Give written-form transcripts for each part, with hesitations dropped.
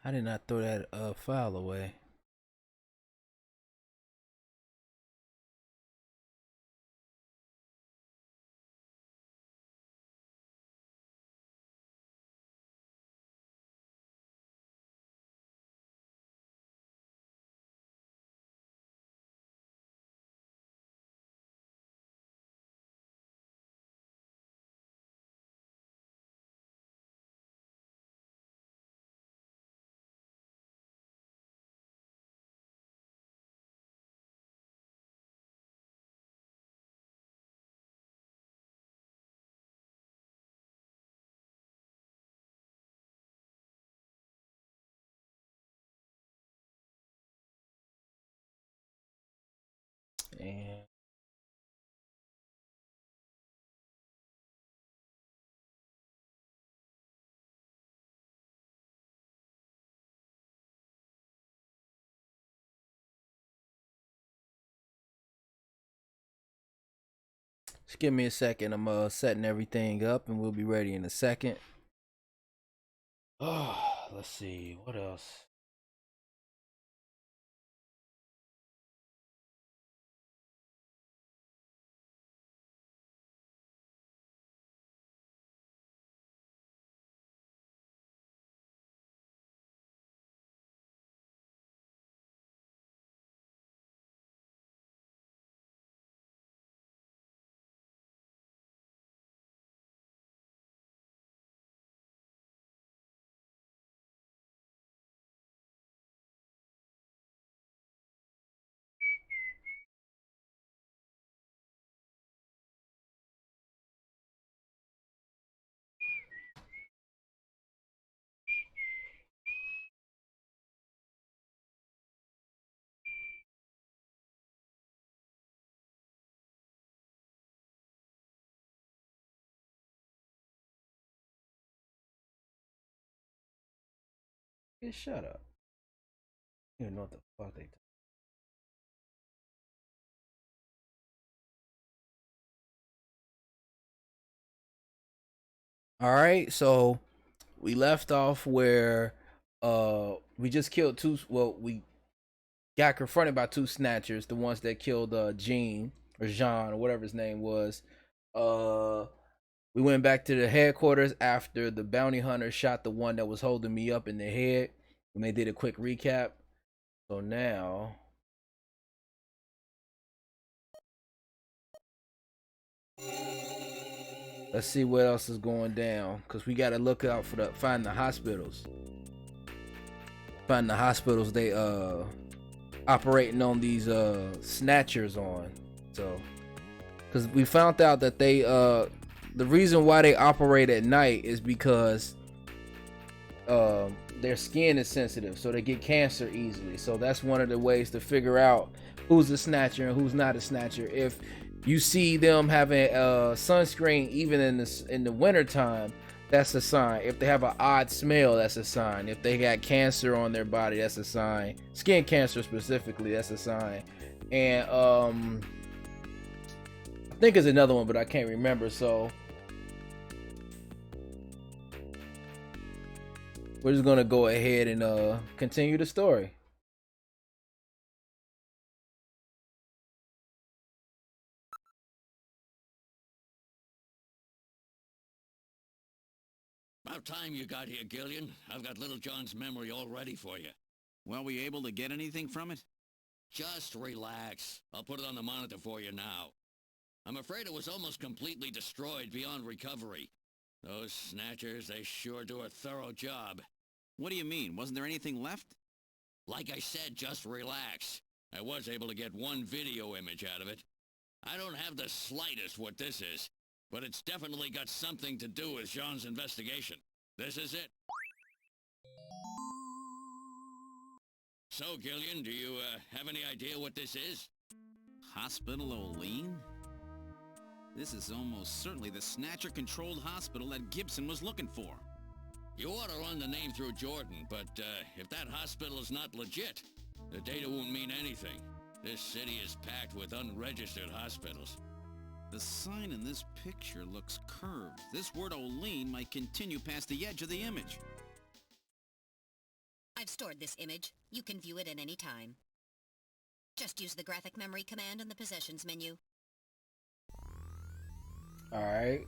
I did not throw that file away. And just give me a second. I'm setting everything up, and we'll be ready in a second. Oh, let's see what else. Just shut up. You don't know what the fuck they. All right, so we left off where we just killed two. Well, we got confronted by two snatchers, the ones that killed Jean or Jean or whatever his name was. Uh, we went back to the headquarters after the bounty hunter shot the one that was holding me up in the head. And they did a quick recap. So now let's see what else is going down, because we got to look out for find the hospitals. Find the hospitals they operating on these snatchers on. So because we found out that they the reason why they operate at night is because their skin is sensitive, so they get cancer easily. So that's one of the ways to figure out who's a snatcher and who's not a snatcher. If you see them having sunscreen even in the winter time, that's a sign. If they have an odd smell, that's a sign. If they got cancer on their body, that's a sign. Skin cancer specifically, that's a sign. And I think it's another one, but I can't remember. So we're just gonna go ahead and continue the story. About time you got here, Gillian. I've got Little John's memory all ready for you. Well, were you able to get anything from it? Just relax. I'll put it on the monitor for you now. I'm afraid it was almost completely destroyed beyond recovery. Those snatchers, they sure do a thorough job. What do you mean? Wasn't there anything left? Like I said, just relax. I was able to get one video image out of it. I don't have the slightest what this is, but it's definitely got something to do with Jean's investigation. This is it. So, Gillian, do you have any idea what this is? Hospital Olean? This is almost certainly the Snatcher-controlled hospital that Gibson was looking for. You ought to run the name through Jordan, but if that hospital is not legit, the data won't mean anything. This city is packed with unregistered hospitals. The sign in this picture looks curved. This word Olean might continue past the edge of the image. I've stored this image. You can view it at any time. Just use the graphic memory command in the Possessions menu. Alright.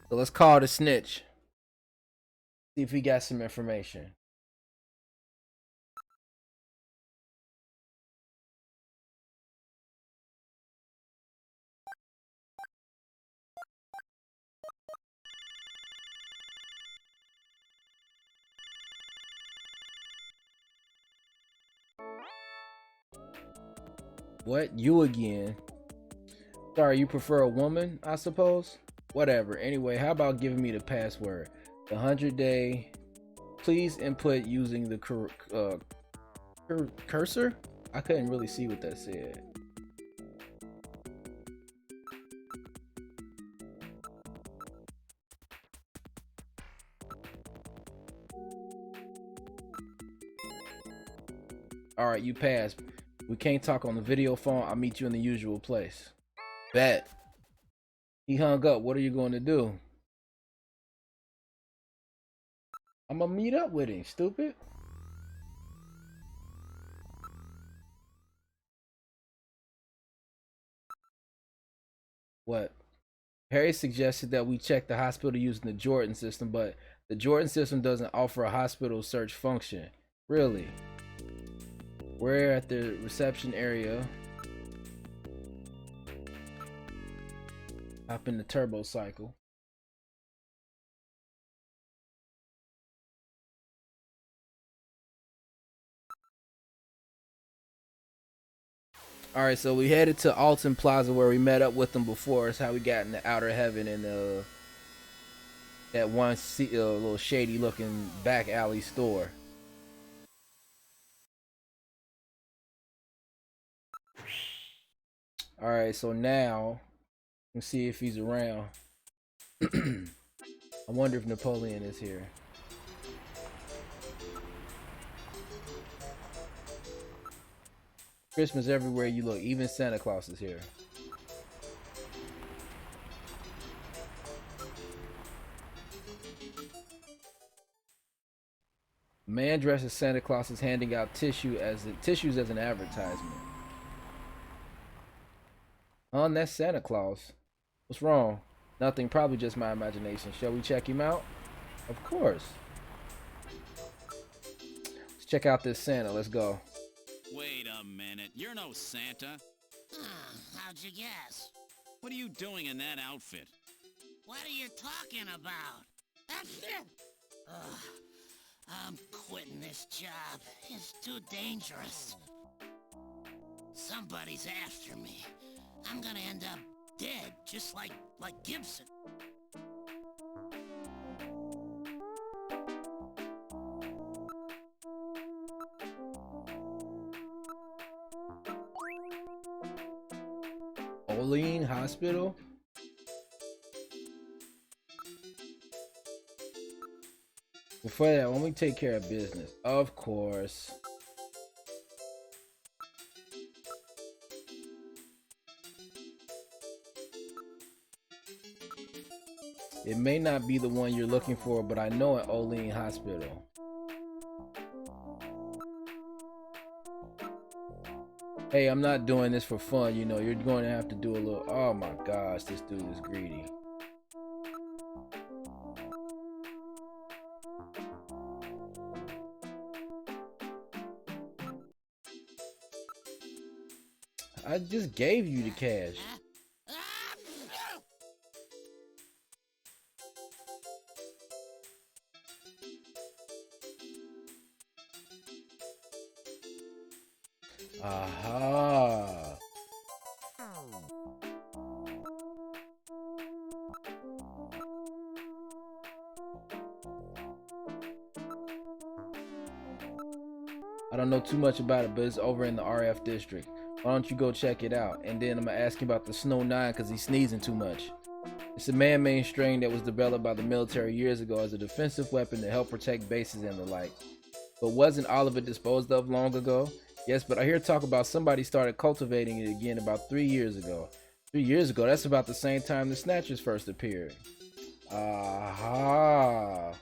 So let's call the snitch. See if he got some information. What? You again? Sorry, you prefer a woman, I suppose? Whatever. Anyway, how about giving me the password? The 100-day. Please input using the cursor? I couldn't really see what that said. Alright, you passed. We can't talk on the video phone. I'll meet you in the usual place. Bet. He hung up. What are you going to do? I'm gonna meet up with him, stupid. What? Harry suggested that we check the hospital using the Jordan system, but the Jordan system doesn't offer a hospital search function. Really? We're at the reception area. Hop in the turbo cycle. Alright, so we headed to Alton Plaza where we met up with them before. It's how we got into Outer Heaven in that one little shady looking back alley store. Alright, so now let's see if he's around. I wonder if Napoleon is here. Christmas everywhere you look, even Santa Claus is here. A man dressed as Santa Claus is handing out tissues as an advertisement. That's Santa Claus. What's wrong? Nothing, probably just my imagination. Shall we check him out? Of course. Let's check out this Santa. Let's go. Wait a minute. You're no Santa. How'd you guess? What are you doing in that outfit? What are you talking about? Ugh, I'm quitting this job. It's too dangerous. Somebody's after me. I'm gonna end up dead, just like Gibson. Olean Hospital? Before that, let me take care of business. Of course. It may not be the one you're looking for, but I know an Olean Hospital. Hey, I'm not doing this for fun, you know. You're going to have to do a little... Oh my gosh, this dude is greedy. I just gave you the cash. Aha. I don't know too much about it, but it's over in the RF district. Why don't you go check it out? And then I'm gonna ask him about the Snow 9 because he's sneezing too much. It's a man-made strain that was developed by the military years ago as a defensive weapon to help protect bases and the like. But wasn't all of it disposed of long ago? Yes, but I hear talk about somebody started cultivating it again about 3 years ago. 3 years ago? That's about the same time the Snatchers first appeared. Aha.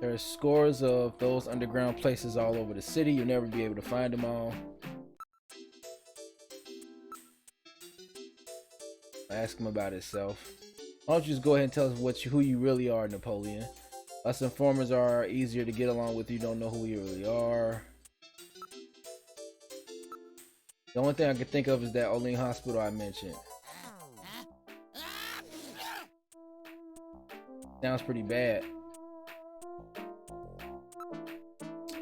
There are scores of those underground places all over the city. You'll never be able to find them all. Ask him about himself. Why don't you just go ahead and tell us who you really are, Napoleon? Us informers are easier to get along with. You don't know who you really are. The only thing I can think of is that Olean hospital I mentioned. Sounds pretty bad.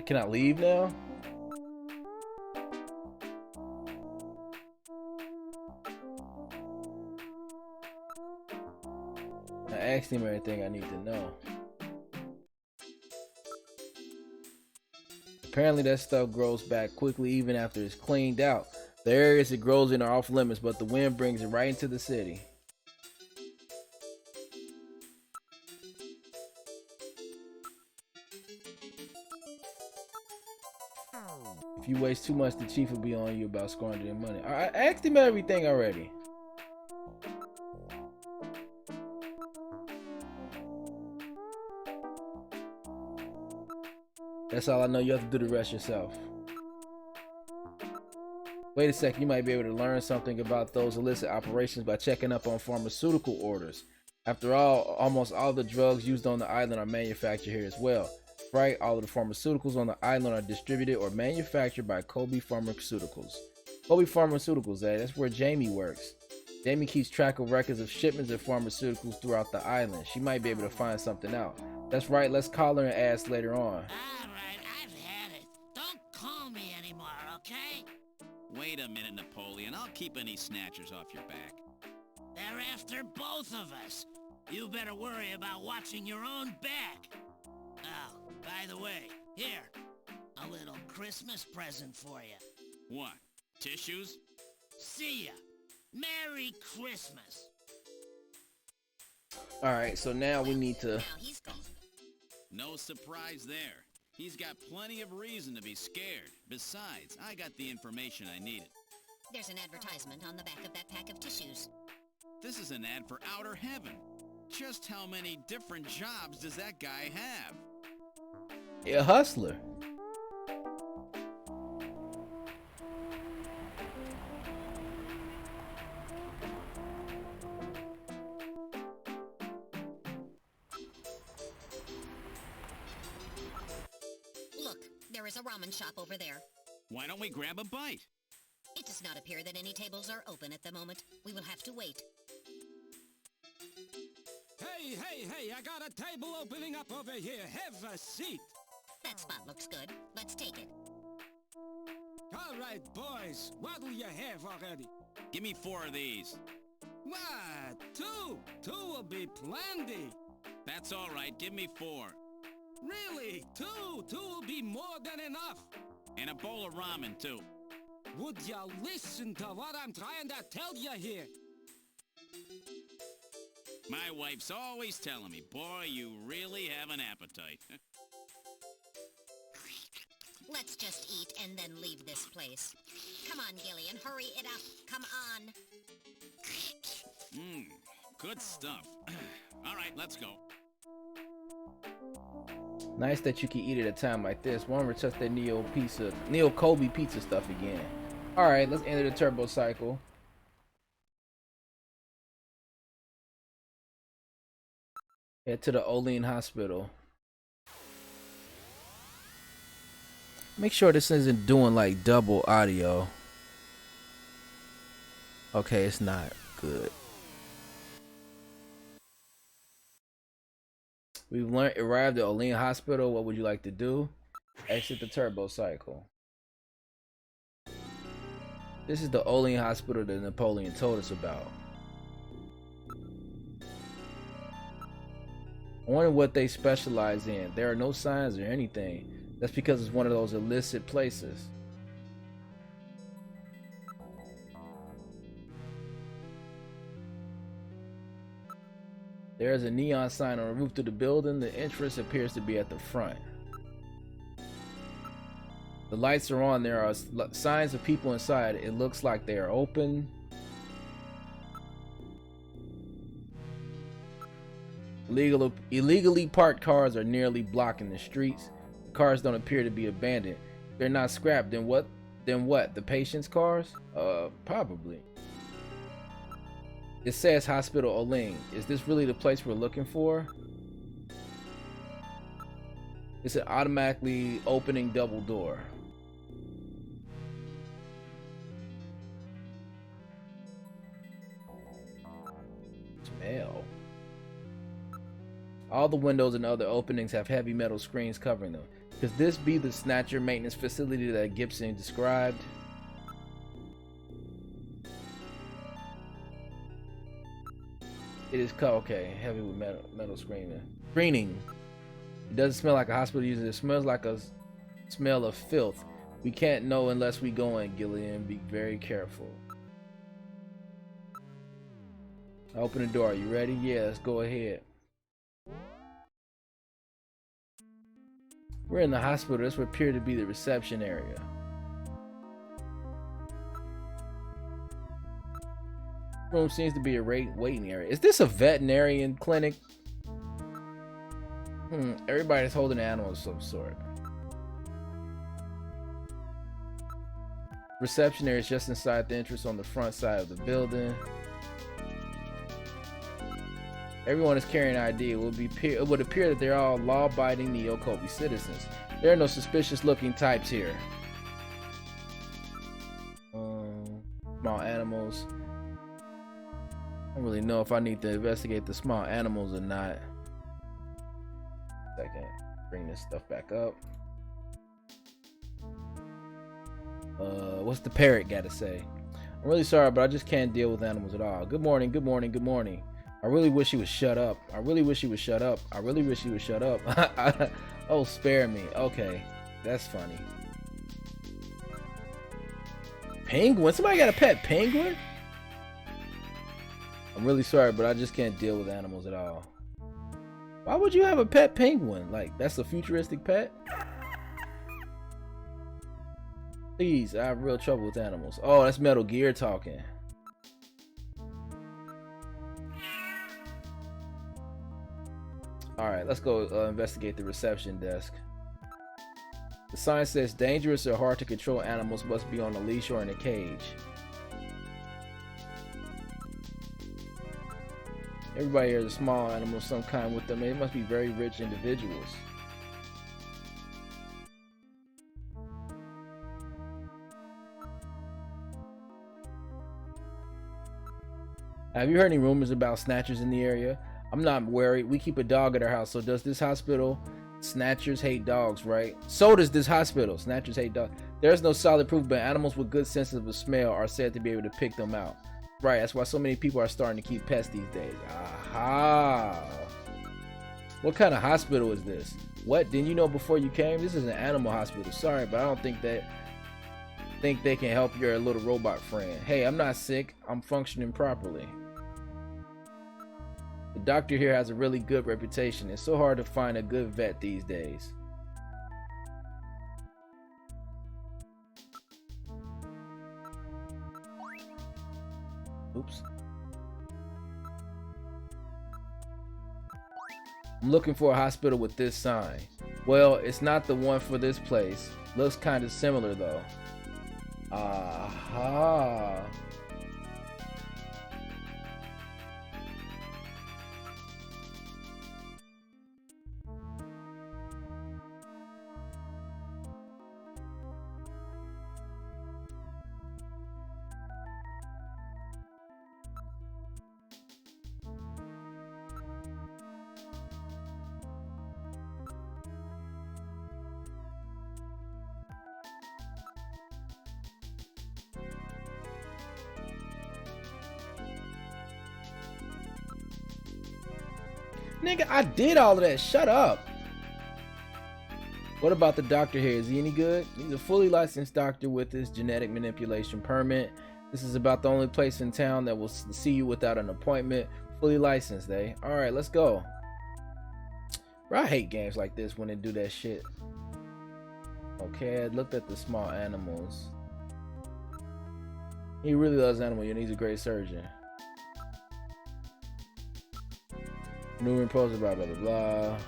Can I leave now? I asked him everything I need to know. Apparently that stuff grows back quickly even after it's cleaned out. The areas it grows in are off limits, but the wind brings it right into the city. If you waste too much, the chief will be on you about squandering money. I asked him everything already. That's all I know. You have to do the rest yourself. Wait a second, you might be able to learn something about those illicit operations by checking up on pharmaceutical orders. After all, almost all the drugs used on the island are manufactured here as well. Right, all of the pharmaceuticals on the island are distributed or manufactured by Kobe Pharmaceuticals. Kobe Pharmaceuticals, that's where Jamie works. Jamie keeps track of records of shipments of pharmaceuticals throughout the island. She might be able to find something out. That's right, let's call her and ask later on. Alright, I've had it. Don't call me anymore, okay? Wait a minute, Napoleon. I'll keep any snatchers off your back. They're after both of us. You better worry about watching your own back. Oh, by the way, here, a little Christmas present for you. What? Tissues? See ya. Merry Christmas. Alright, so now we need to... Now he's gone. No surprise there. He's got plenty of reason to be scared. Besides, I got the information I needed. There's an advertisement on the back of that pack of tissues. This is an ad for outer heaven. Just how many different jobs does that guy have? A hustler. Look, there is a ramen shop over there. Why don't we grab a bite? It does not appear that any tables are open at the moment. We will have to wait. Hey, I got a table opening up over here. Have a seat. That spot looks good. Let's take it. All right, boys. What'll you have already? Give me 4 of these. What? 2? 2 will be plenty. That's all right. Give me 4. Really? 2? 2 will be more than enough. And a bowl of ramen, too. Would you listen to what I'm trying to tell you here? My wife's always telling me, boy, you really have an appetite. Let's just eat and then leave this place. Come on, Gillian, hurry it up. Come on. Good stuff. All right, let's go. Nice that you can eat at a time like this. Won't ever touch that Neo Kobe pizza stuff again. Alright, let's enter the turbo cycle. Head to the Olean Hospital. Make sure this isn't doing like double audio. Okay, it's not good. We've arrived at Olean Hospital. What would you like to do? Exit the turbo cycle. This is the Olean Hospital that Napoleon told us about. I wonder what they specialize in. There are no signs or anything. That's because it's one of those illicit places. There is a neon sign on the roof of the building. The entrance appears to be at the front. The lights are on. There are signs of people inside. It looks like they are open. Illegally parked cars are nearly blocking the streets. The cars don't appear to be abandoned. They're not scrapped. Then what? The patient's cars? Probably. It says Hospital Olean. Is this really the place we're looking for? It's an automatically opening double door. Smell. All the windows and other openings have heavy metal screens covering them. Could this be the Snatcher maintenance facility that Gibson described? It is okay. Heavy with metal screening. It doesn't smell like a hospital usually. It smells like a smell of filth. We can't know unless we go in, Gillian. Be very careful. I open the door. Are you ready? Yeah, let's go ahead. We're in the hospital. This would appear to be the reception area. Room seems to be a waiting area. Is this a veterinarian clinic? Everybody's holding an animal of some sort. Reception area is just inside the entrance on the front side of the building. Everyone is carrying ID. It would appear that they're all law-abiding Neo-Kobe citizens. There are no suspicious-looking types here. Small animals. I don't really know if I need to investigate the small animals or not. Second, bring this stuff back up. What's the parrot got to say? I'm really sorry, but I just can't deal with animals at all. Good morning, good morning, good morning. I really wish he would shut up. I really wish he would shut up. I really wish he would shut up. Oh, spare me. Okay, that's funny. Penguin? Somebody got a pet penguin? I'm really sorry, but I just can't deal with animals at all. Why would you have a pet penguin? Like, that's a futuristic pet? Please, I have real trouble with animals. Oh, that's Metal Gear talking. Alright, let's go investigate the reception desk. The sign says dangerous or hard to control animals must be on a leash or in a cage. Everybody here is a small animal of some kind with them. They must be very rich individuals. Have you heard any rumors about snatchers in the area? I'm not worried. We keep a dog at our house. So does this hospital? Snatchers hate dogs, right? So does this hospital. Snatchers hate dogs. There's no solid proof, but animals with good sense of smell are said to be able to pick them out. Right, that's why so many people are starting to keep pets these days. Aha! What kind of hospital is this? What? Didn't you know before you came? This is an animal hospital. Sorry, but I don't think they can help your little robot friend. Hey, I'm not sick. I'm functioning properly. The doctor here has a really good reputation. It's so hard to find a good vet these days. Oops. I'm looking for a hospital with this sign. Well, it's not the one for this place. Looks kind of similar though. Aha. Nigga, I did all of that. Shut up. What about the doctor here? Is he any good? He's a fully licensed doctor with his genetic manipulation permit. This is about the only place in town that will see you without an appointment. Fully licensed, eh? Alright, let's go. Bro, I hate games like this when they do that shit. Okay, I looked at the small animals. He really loves animals and he's a great surgeon. New proposal, blah, blah, blah, blah.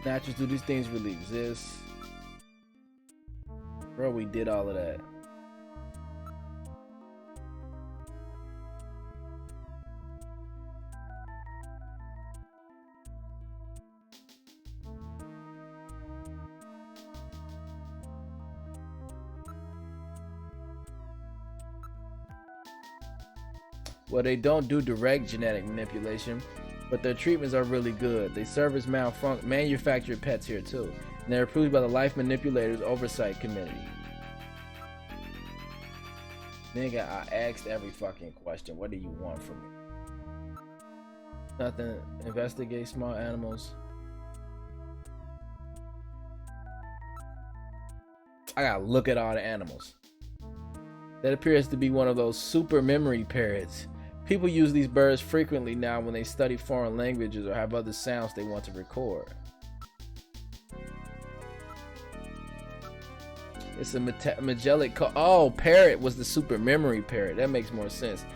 Snatchers, do these things really exist? Bro, we did all of that. Well, they don't do direct genetic manipulation, but their treatments are really good. They serve as manufactured pets here too, and they're approved by the Life Manipulators Oversight Committee. Nigga, I asked every fucking question. What do you want from me? Nothing. Investigate small animals. I gotta look at all the animals. That appears to be one of those super memory parrots. People use these birds frequently now when they study foreign languages or have other sounds they want to record. It's a Magellic. Oh, parrot was the super memory parrot. That makes more sense.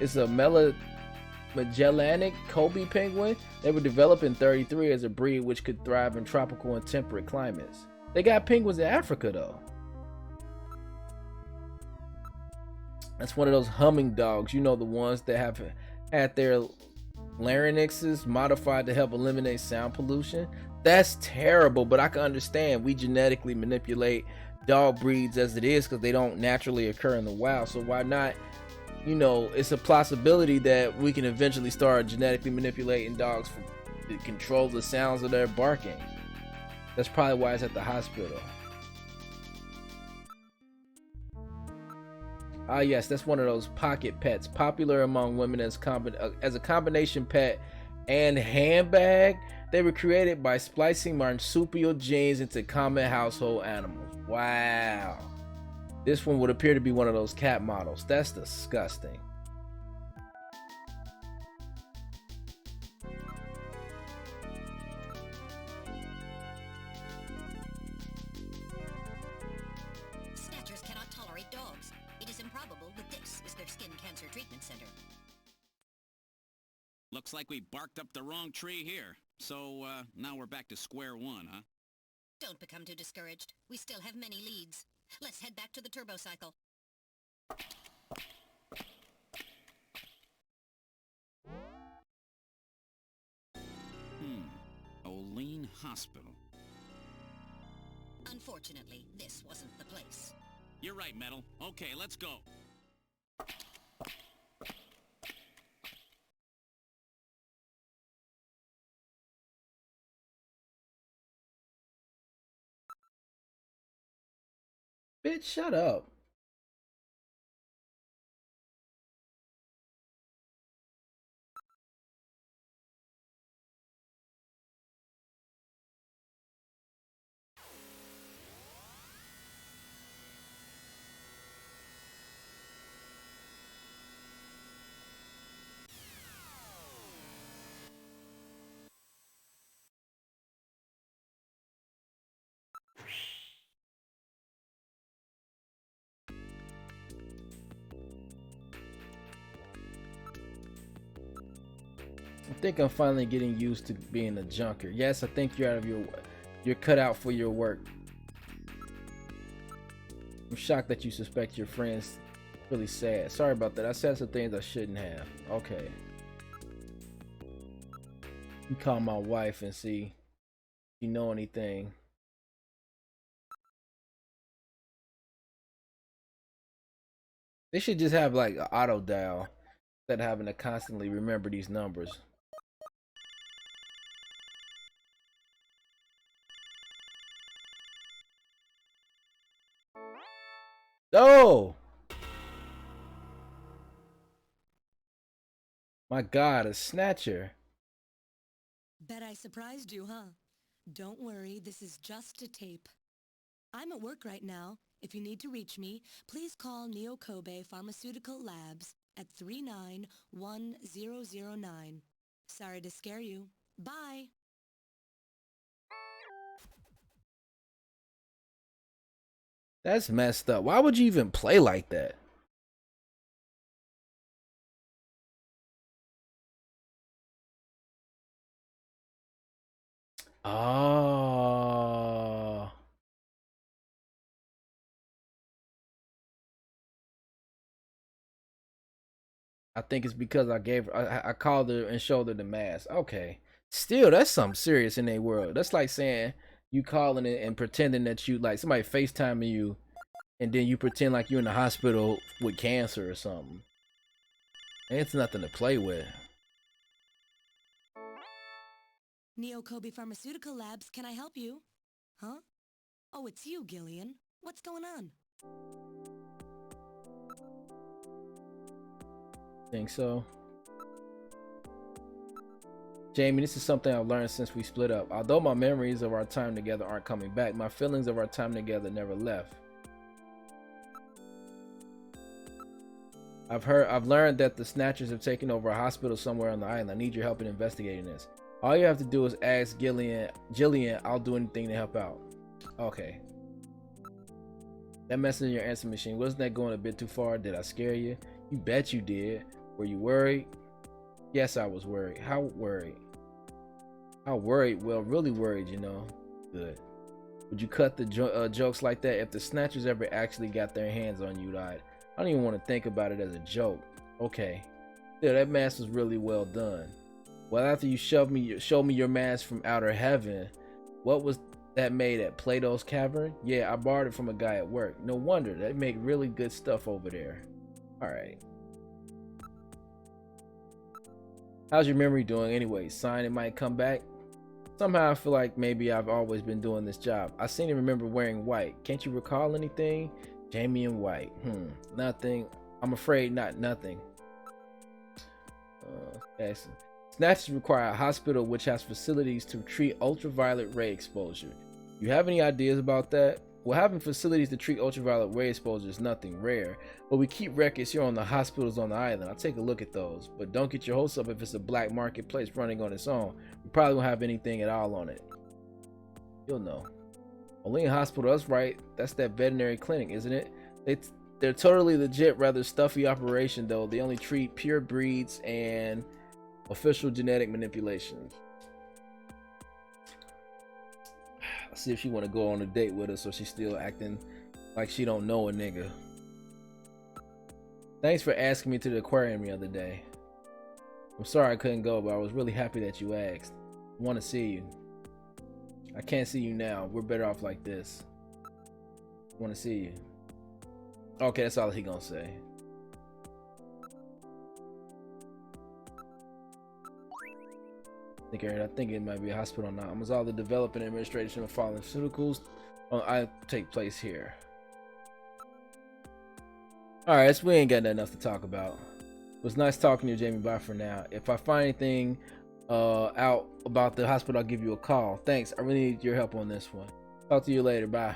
It's a Magellanic Kobe penguin. They were developed in '33 as a breed which could thrive in tropical and temperate climates. They got penguins in Africa though. That's one of those humming dogs, you know, the ones that have had their larynxes modified to help eliminate sound pollution. That's terrible, but I can understand. We genetically manipulate dog breeds as it is because they don't naturally occur in the wild. So why not, you know, it's a possibility that we can eventually start genetically manipulating dogs to control the sounds of their barking. That's probably why it's at the hospital. Ah, yes, that's one of those pocket pets, popular among women as a combination pet and handbag. They were created by splicing marsupial genes into common household animals. Wow. This one would appear to be one of those cat models. That's disgusting. Snatchers cannot tolerate dogs. It is improbable that this is their skin cancer treatment center. Looks like we barked up the wrong tree here. So, now we're back to square one, huh? Don't become too discouraged. We still have many leads. Let's head back to the turbo cycle. Olean Hospital. Unfortunately, this wasn't the place. You're right, Metal. Okay, let's go. Bitch, shut up. I think I'm finally getting used to being a junker. Yes, I think you're cut out for your work. I'm shocked that you suspect your friends. Really sad. Sorry about that. I said some things I shouldn't have. Okay. You call my wife and see if you know anything. They should just have like an auto dial instead of having to constantly remember these numbers. Oh! My God, a Snatcher. Bet I surprised you, huh? Don't worry, this is just a tape. I'm at work right now. If you need to reach me, please call Neo Kobe Pharmaceutical Labs at 391009. Sorry to scare you. Bye. That's messed up. Why would you even play like that? Oh. I think it's because I called her and showed her the mask. Okay. Still, that's something serious in their world. That's like saying you calling it and pretending that you like somebody FaceTiming you and then you pretend like you're in the hospital with cancer or something. It's nothing to play with. Neo Kobe Pharmaceutical Labs, can I help you? Huh? Oh, it's you, Gillian. What's going on? Think so? Jamie, this is something I've learned since we split up. Although my memories of our time together aren't coming back, my feelings of our time together never left. I've learned that the Snatchers have taken over a hospital somewhere on the island. I need your help in investigating this. All you have to do is ask Jillian, I'll do anything to help out. Okay. That message in your answer machine, wasn't that going a bit too far? Did I scare you? You bet you did. Were you worried? Yes, I was worried. How worried? How worried? Well, really worried, you know. Good. Would you cut the jokes like that? If the Snatchers ever actually got their hands on you, I don't even want to think about it as a joke. Okay. Yeah, that mask was really well done. Well, after you showed me your mask from outer heaven, what was that made at Plato's Cavern? Yeah, I borrowed it from a guy at work. No wonder, they make really good stuff over there. Alright. How's your memory doing anyway? Sign it might come back? Somehow I feel like maybe I've always been doing this job. I seem to remember wearing white. Can't you recall anything? Jamie in white. Nothing. I'm afraid not nothing. Excellent. Snatchers require a hospital which has facilities to treat ultraviolet ray exposure. You have any ideas about that? Well, having facilities to treat ultraviolet ray exposure is nothing rare, but we keep records here on the hospitals on the island. I'll take a look at those, but don't get your hopes up if it's a black marketplace running on its own. We probably won't have anything at all on it. You'll know. Olean Hospital, that's right. That's that veterinary clinic, isn't it? They're totally legit, rather stuffy operation though. They only treat pure breeds and official genetic manipulations. Let's see if she want to go on a date with us, or she's still acting like she don't know a nigga. Thanks for asking me to the aquarium the other day. I'm sorry I couldn't go, but I was really happy that you asked. I want to see you. I can't see you now. We're better off like this. I want to see you. Okay, that's all he gonna say. I think it might be a hospital now. Almost all the development and administration of pharmaceuticals I take place here. Alright, so we ain't got enough to talk about. It was nice talking to you, Jamie. Bye for now. If I find anything out about the hospital, I'll give you a call. Thanks. I really need your help on this one. Talk to you later. Bye.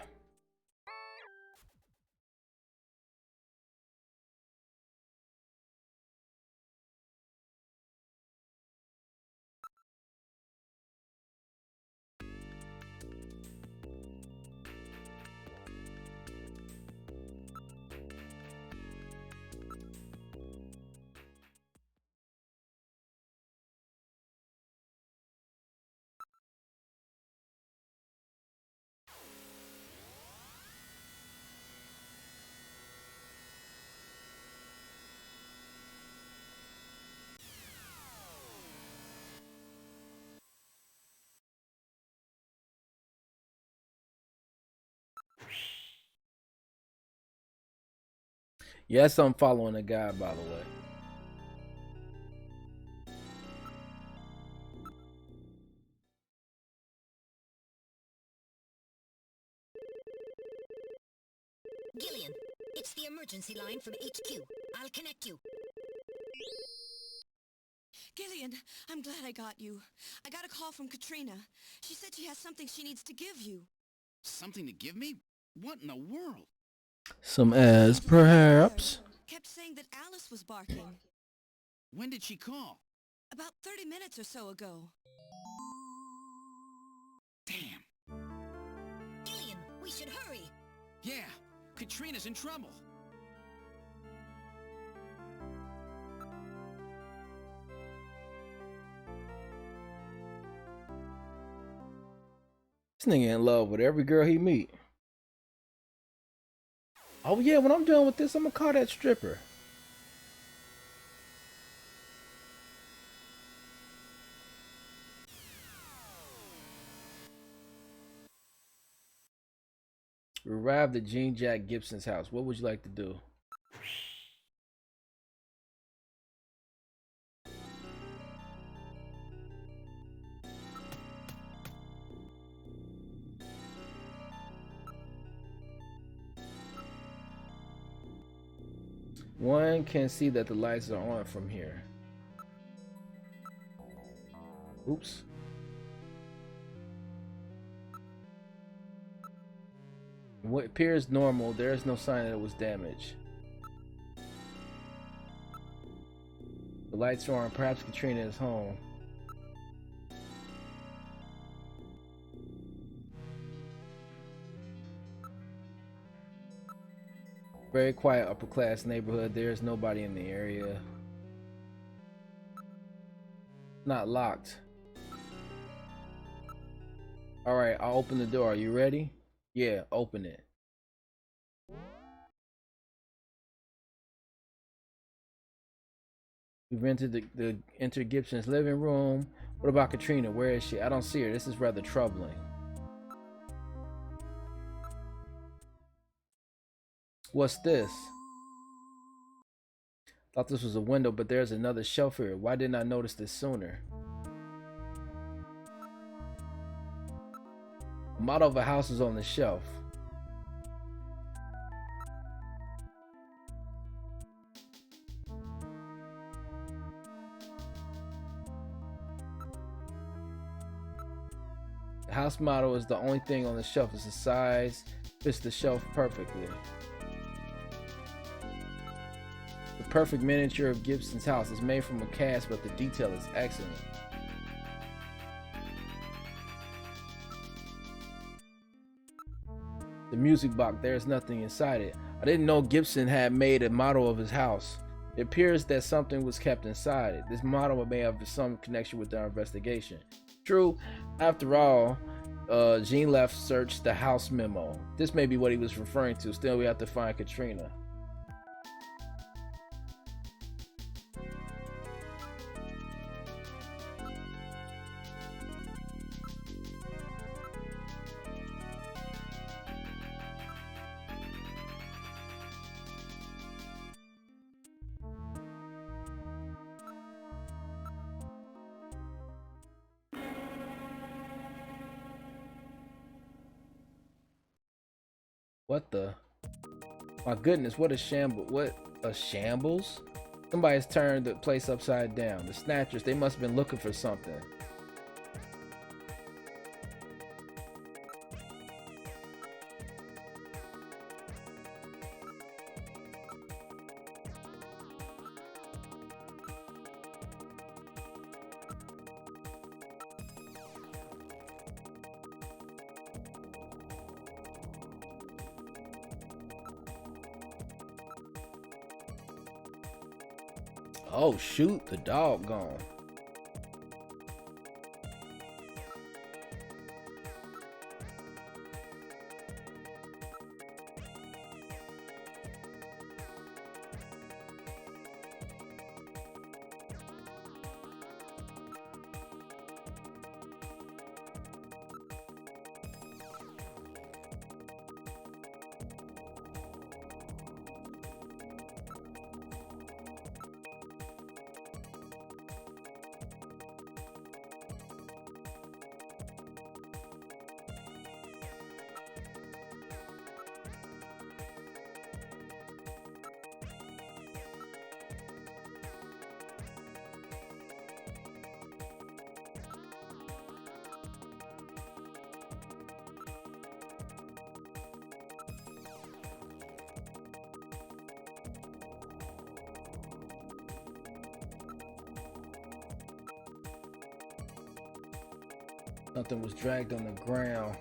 Yes, I'm following a guy, by the way. Gillian, it's the emergency line from HQ. I'll connect you. Gillian, I'm glad I got you. I got a call from Katrina. She said she has something she needs to give you. Something to give me? What in the world? Some ass, perhaps. Kept saying that Alice was barking. When did she call? About 30 minutes or so ago. Damn. Gillian, we should hurry. Yeah, Katrina's in trouble. This nigga in love with every girl he meet. Oh yeah, when I'm done with this, I'm gonna call that stripper. We arrived at Jean Jack Gibson's house. What would you like to do? One can see that the lights are on from here. Oops. What appears normal, there is no sign that it was damaged. The lights are on, perhaps Katrina is home. Very quiet upper class neighborhood, there is nobody in the area. Not locked. Alright, I'll open the door. Are you ready? Yeah, open it. We've entered enter Gibson's living room. What about Katrina? Where is she? I don't see her. This is rather troubling. What's this? Thought this was a window, but there's another shelf here. Why didn't I notice this sooner? The model of a house is on the shelf. The house model is the only thing on the shelf. It's the size, fits the shelf perfectly. The perfect miniature of Gibson's house is made from a cast, but the detail is excellent. The music box, there's nothing inside it. I didn't know Gibson had made a model of his house. It appears that something was kept inside it. This model may have some connection with our investigation. True, after all, Jean left searched the house memo. This may be what he was referring to. Still, we have to find Katrina. What the? My goodness, what a shambles. What a shambles? Somebody's turned the place upside down. The Snatchers, they must have been looking for something. Oh shoot, the dog gone. Something was dragged on the ground.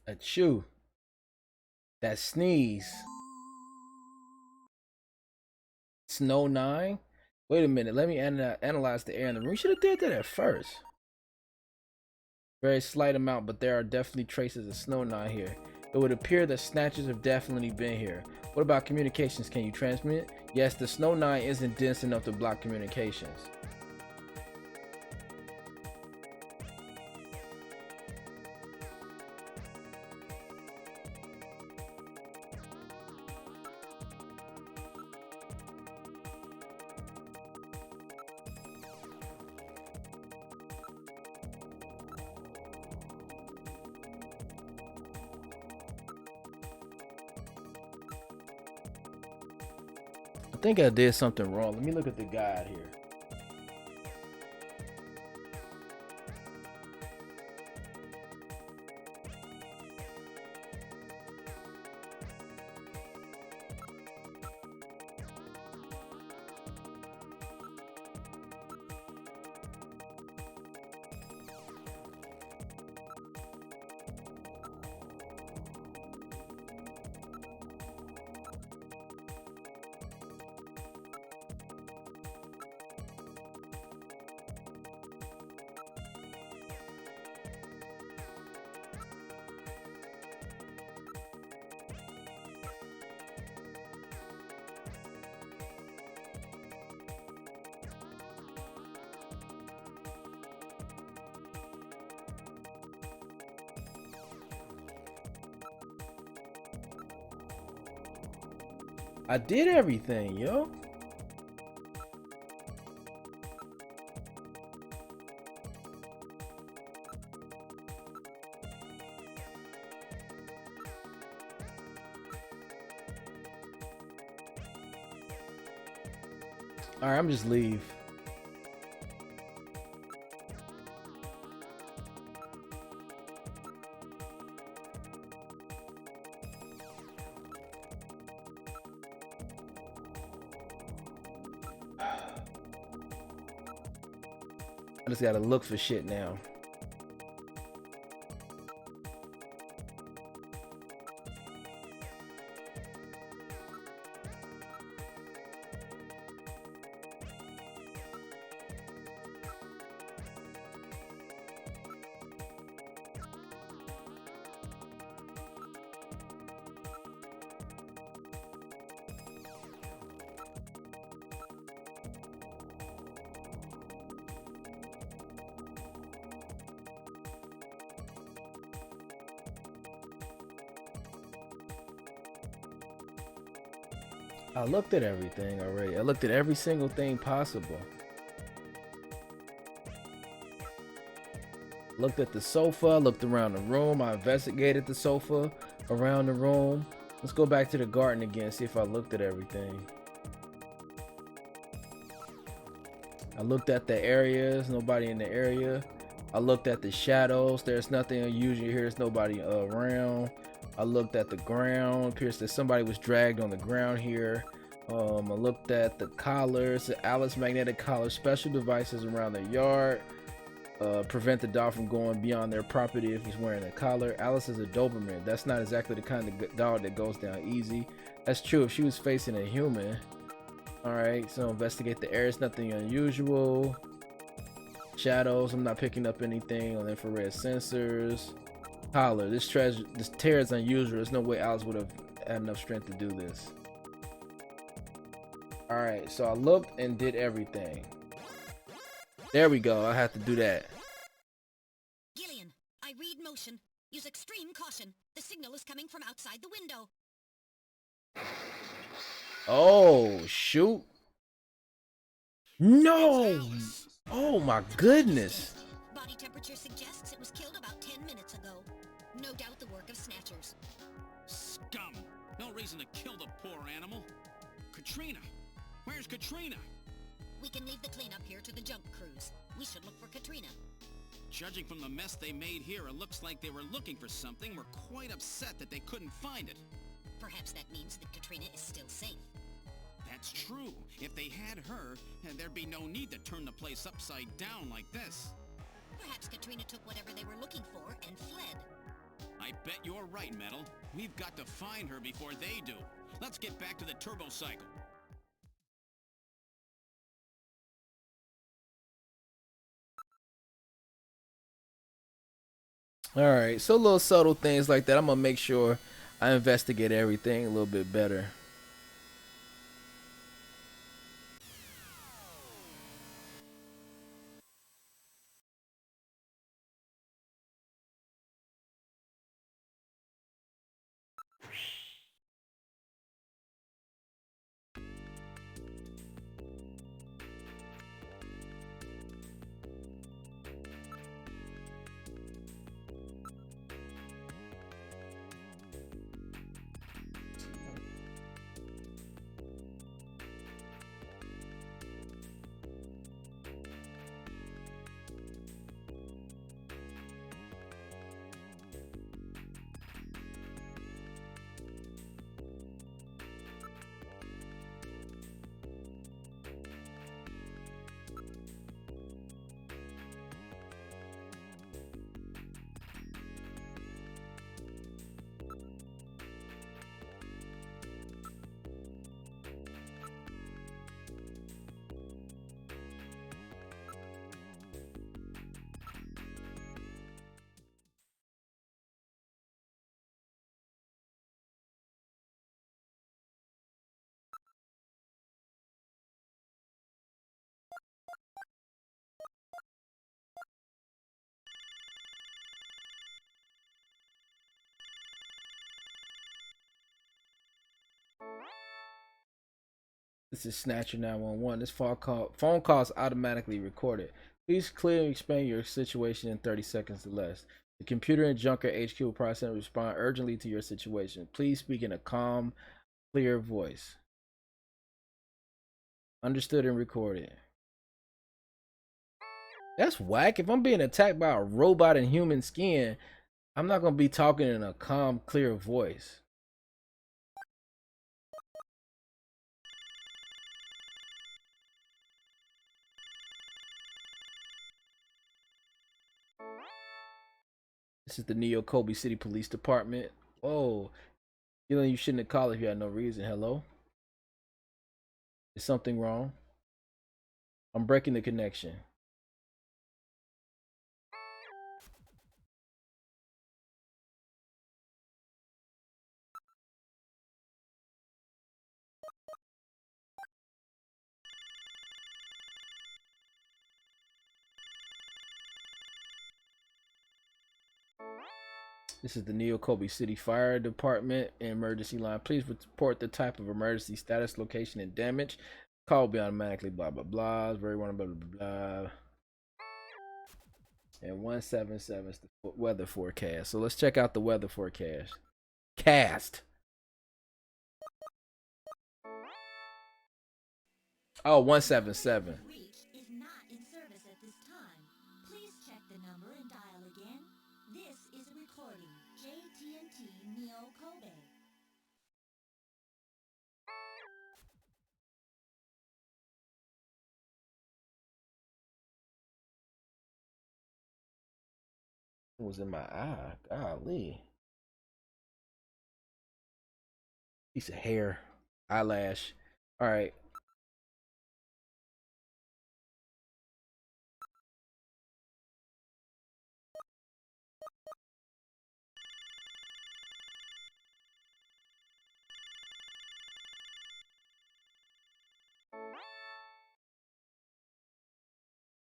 Achoo. That sneeze. Snow 9? Wait a minute. Let me analyze the air in the room. We should have did that at first. Very slight amount, but there are definitely traces of Snow 9 here. It would appear that Snatchers have definitely been here. What about communications? Can you transmit? Yes, the Snow 9 isn't dense enough to block communications. I think I did something wrong. Let me look at the guide here. I did everything, yo. All right, I'm just leave. I just gotta look for shit now. I looked at everything already. I looked at every single thing possible. Looked at the sofa, looked around the room, I investigated the sofa, around the room. Let's go back to the garden again, see if I looked at everything. I looked at the areas, nobody in the area. I looked at the shadows, there's nothing unusual here, there's nobody around. I looked at the ground, appears that somebody was dragged on the ground here. I looked at the collars, the Alice magnetic collar, special devices around the yard. Prevent the dog from going beyond their property if he's wearing a collar. Alice is a Doberman. That's not exactly the kind of dog that goes down easy. That's true if she was facing a human. Alright, so investigate the areas, nothing unusual. Shadows, I'm not picking up anything on infrared sensors. Collar, this tear is unusual. There's no way Alice would have had enough strength to do this. Alright, so I looked and did everything. There we go, I have to do that. Gillian, I read motion. Use extreme caution. The signal is coming from outside the window. Oh, shoot. No! Oh my goodness. Body temperature suggests it was killed about 10 minutes ago. No doubt the work of Snatchers. Scum! No reason to kill the poor animal. Katrina! Where's Katrina? We can leave the cleanup here to the junk crews. We should look for Katrina. Judging from the mess they made here, it looks like they were looking for something. We're quite upset that they couldn't find it. Perhaps that means that Katrina is still safe. That's true. If they had her, there'd be no need to turn the place upside down like this. Perhaps Katrina took whatever they were looking for and fled. I bet you're right, Metal. We've got to find her before they do. Let's get back to the turbo cycle. Alright, so little subtle things like that. I'm gonna make sure I investigate everything a little bit better. This is Snatcher 911. This phone call is automatically recorded. Please clearly explain your situation in 30 seconds or less. The computer and Junker HQ will process and respond urgently to your situation. Please speak in a calm, clear voice. Understood and recorded. That's whack. If I'm being attacked by a robot in human skin, I'm not going to be talking in a calm, clear voice. This is the Neo Kobe City Police Department. Oh, you shouldn't have called if you had no reason. Hello? Is something wrong? I'm breaking the connection. This is the Neo Kobe City Fire Department emergency line. Please report the type of emergency, status, location, and damage. Call will be automatically blah blah blah. Very one blah blah blah. And 177 is the weather forecast. So let's check out the weather forecast. Cast. Oh, 177. Reached is not in service at this time. Please check the number and dial again. This is a recording. JTNT Neo Kobe. It was in my eye. Golly. Piece of hair. Eyelash. All right.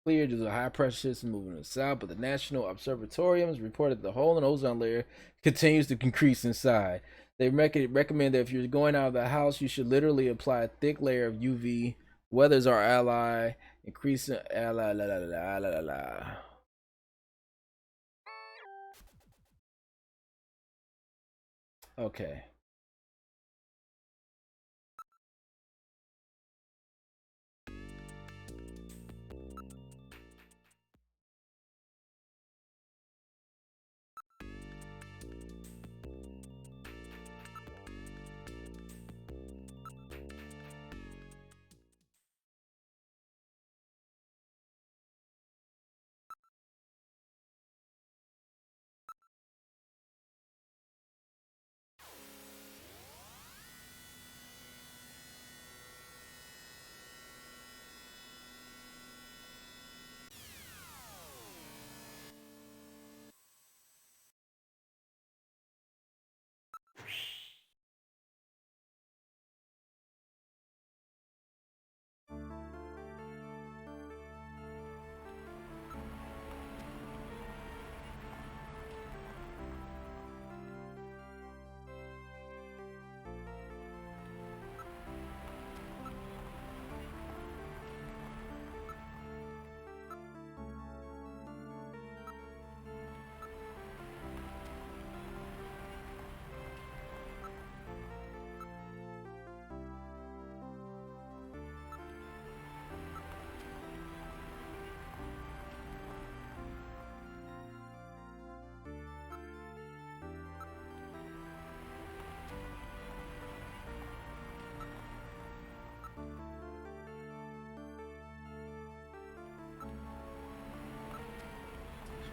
Clear due to high pressure system moving to the south, but the National Observatoriums reported the hole in the ozone layer continues to increase inside. They recommend that if you're going out of the house, you should literally apply a thick layer of UV. Weather's our ally. Increasing. La, la, la, la, la, la, la. Okay.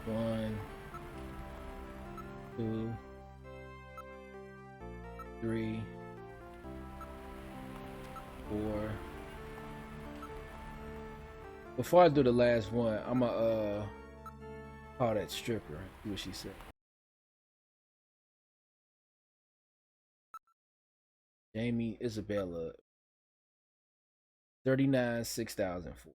One, two, three, four. Before I do the last one, I'm gonna call that stripper. See what she said. Jamie Isabella. 39 6004.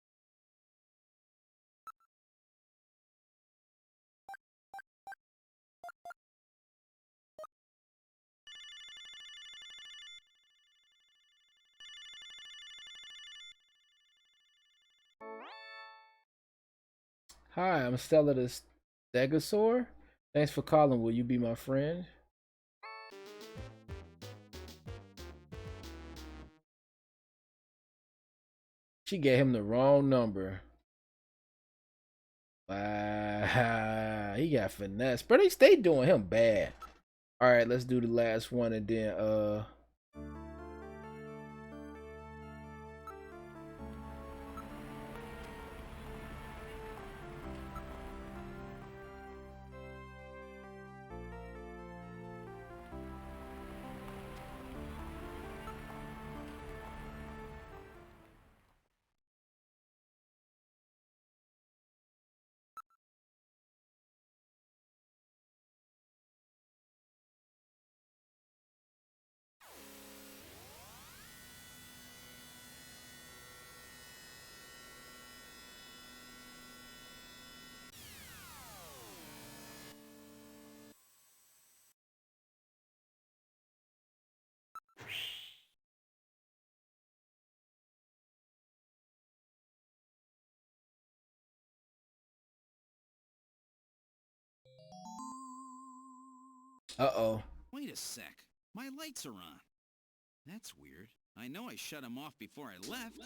Hi, I'm Stella the Stegosaur. Thanks for calling. Will you be my friend? She gave him the wrong number. Wow, he got finesse. But they stay doing him bad. Alright, let's do the last one and then uh-oh. Wait a sec. My lights are on. That's weird. I know I shut them off before I left.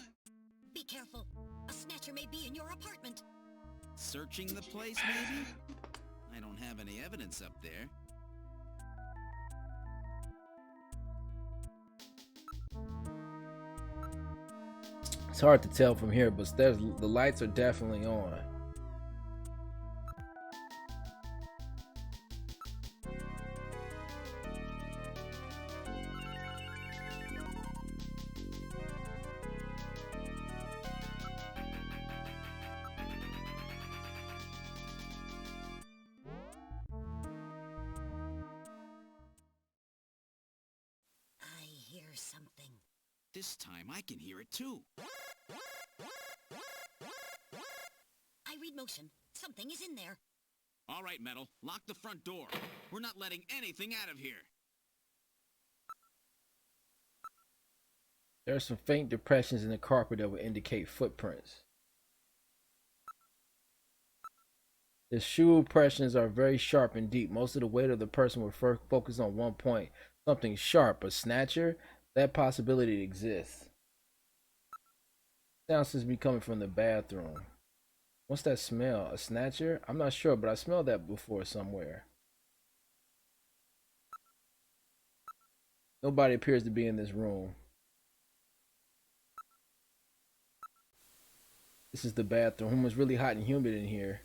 Be careful. A snatcher may be in your apartment. Searching the place, maybe? I don't have any evidence up there. It's hard to tell from here, but the lights are definitely on. I hear something. This time I can hear it too. I read motion. Something is in there. All right, Metal. Lock the front door. We're not letting anything out of here. There are some faint depressions in the carpet that would indicate footprints. The shoe impressions are very sharp and deep. Most of the weight of the person will focus on one point. Something sharp. A snatcher? That possibility exists. Sound seems to be coming from the bathroom. What's that smell? A snatcher? I'm not sure, but I smelled that before somewhere. Nobody appears to be in this room. This is the bathroom. It's really hot and humid in here.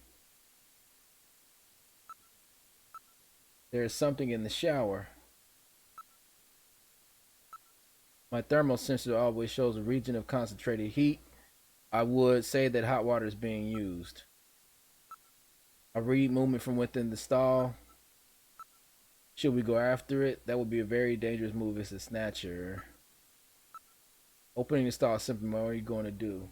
There's something in the shower. My thermal sensor always shows a region of concentrated heat. I would say that hot water is being used. I read movement from within the stall. Should we go after it? That would be a very dangerous move as a snatcher. Opening the stall simply, what are you going to do?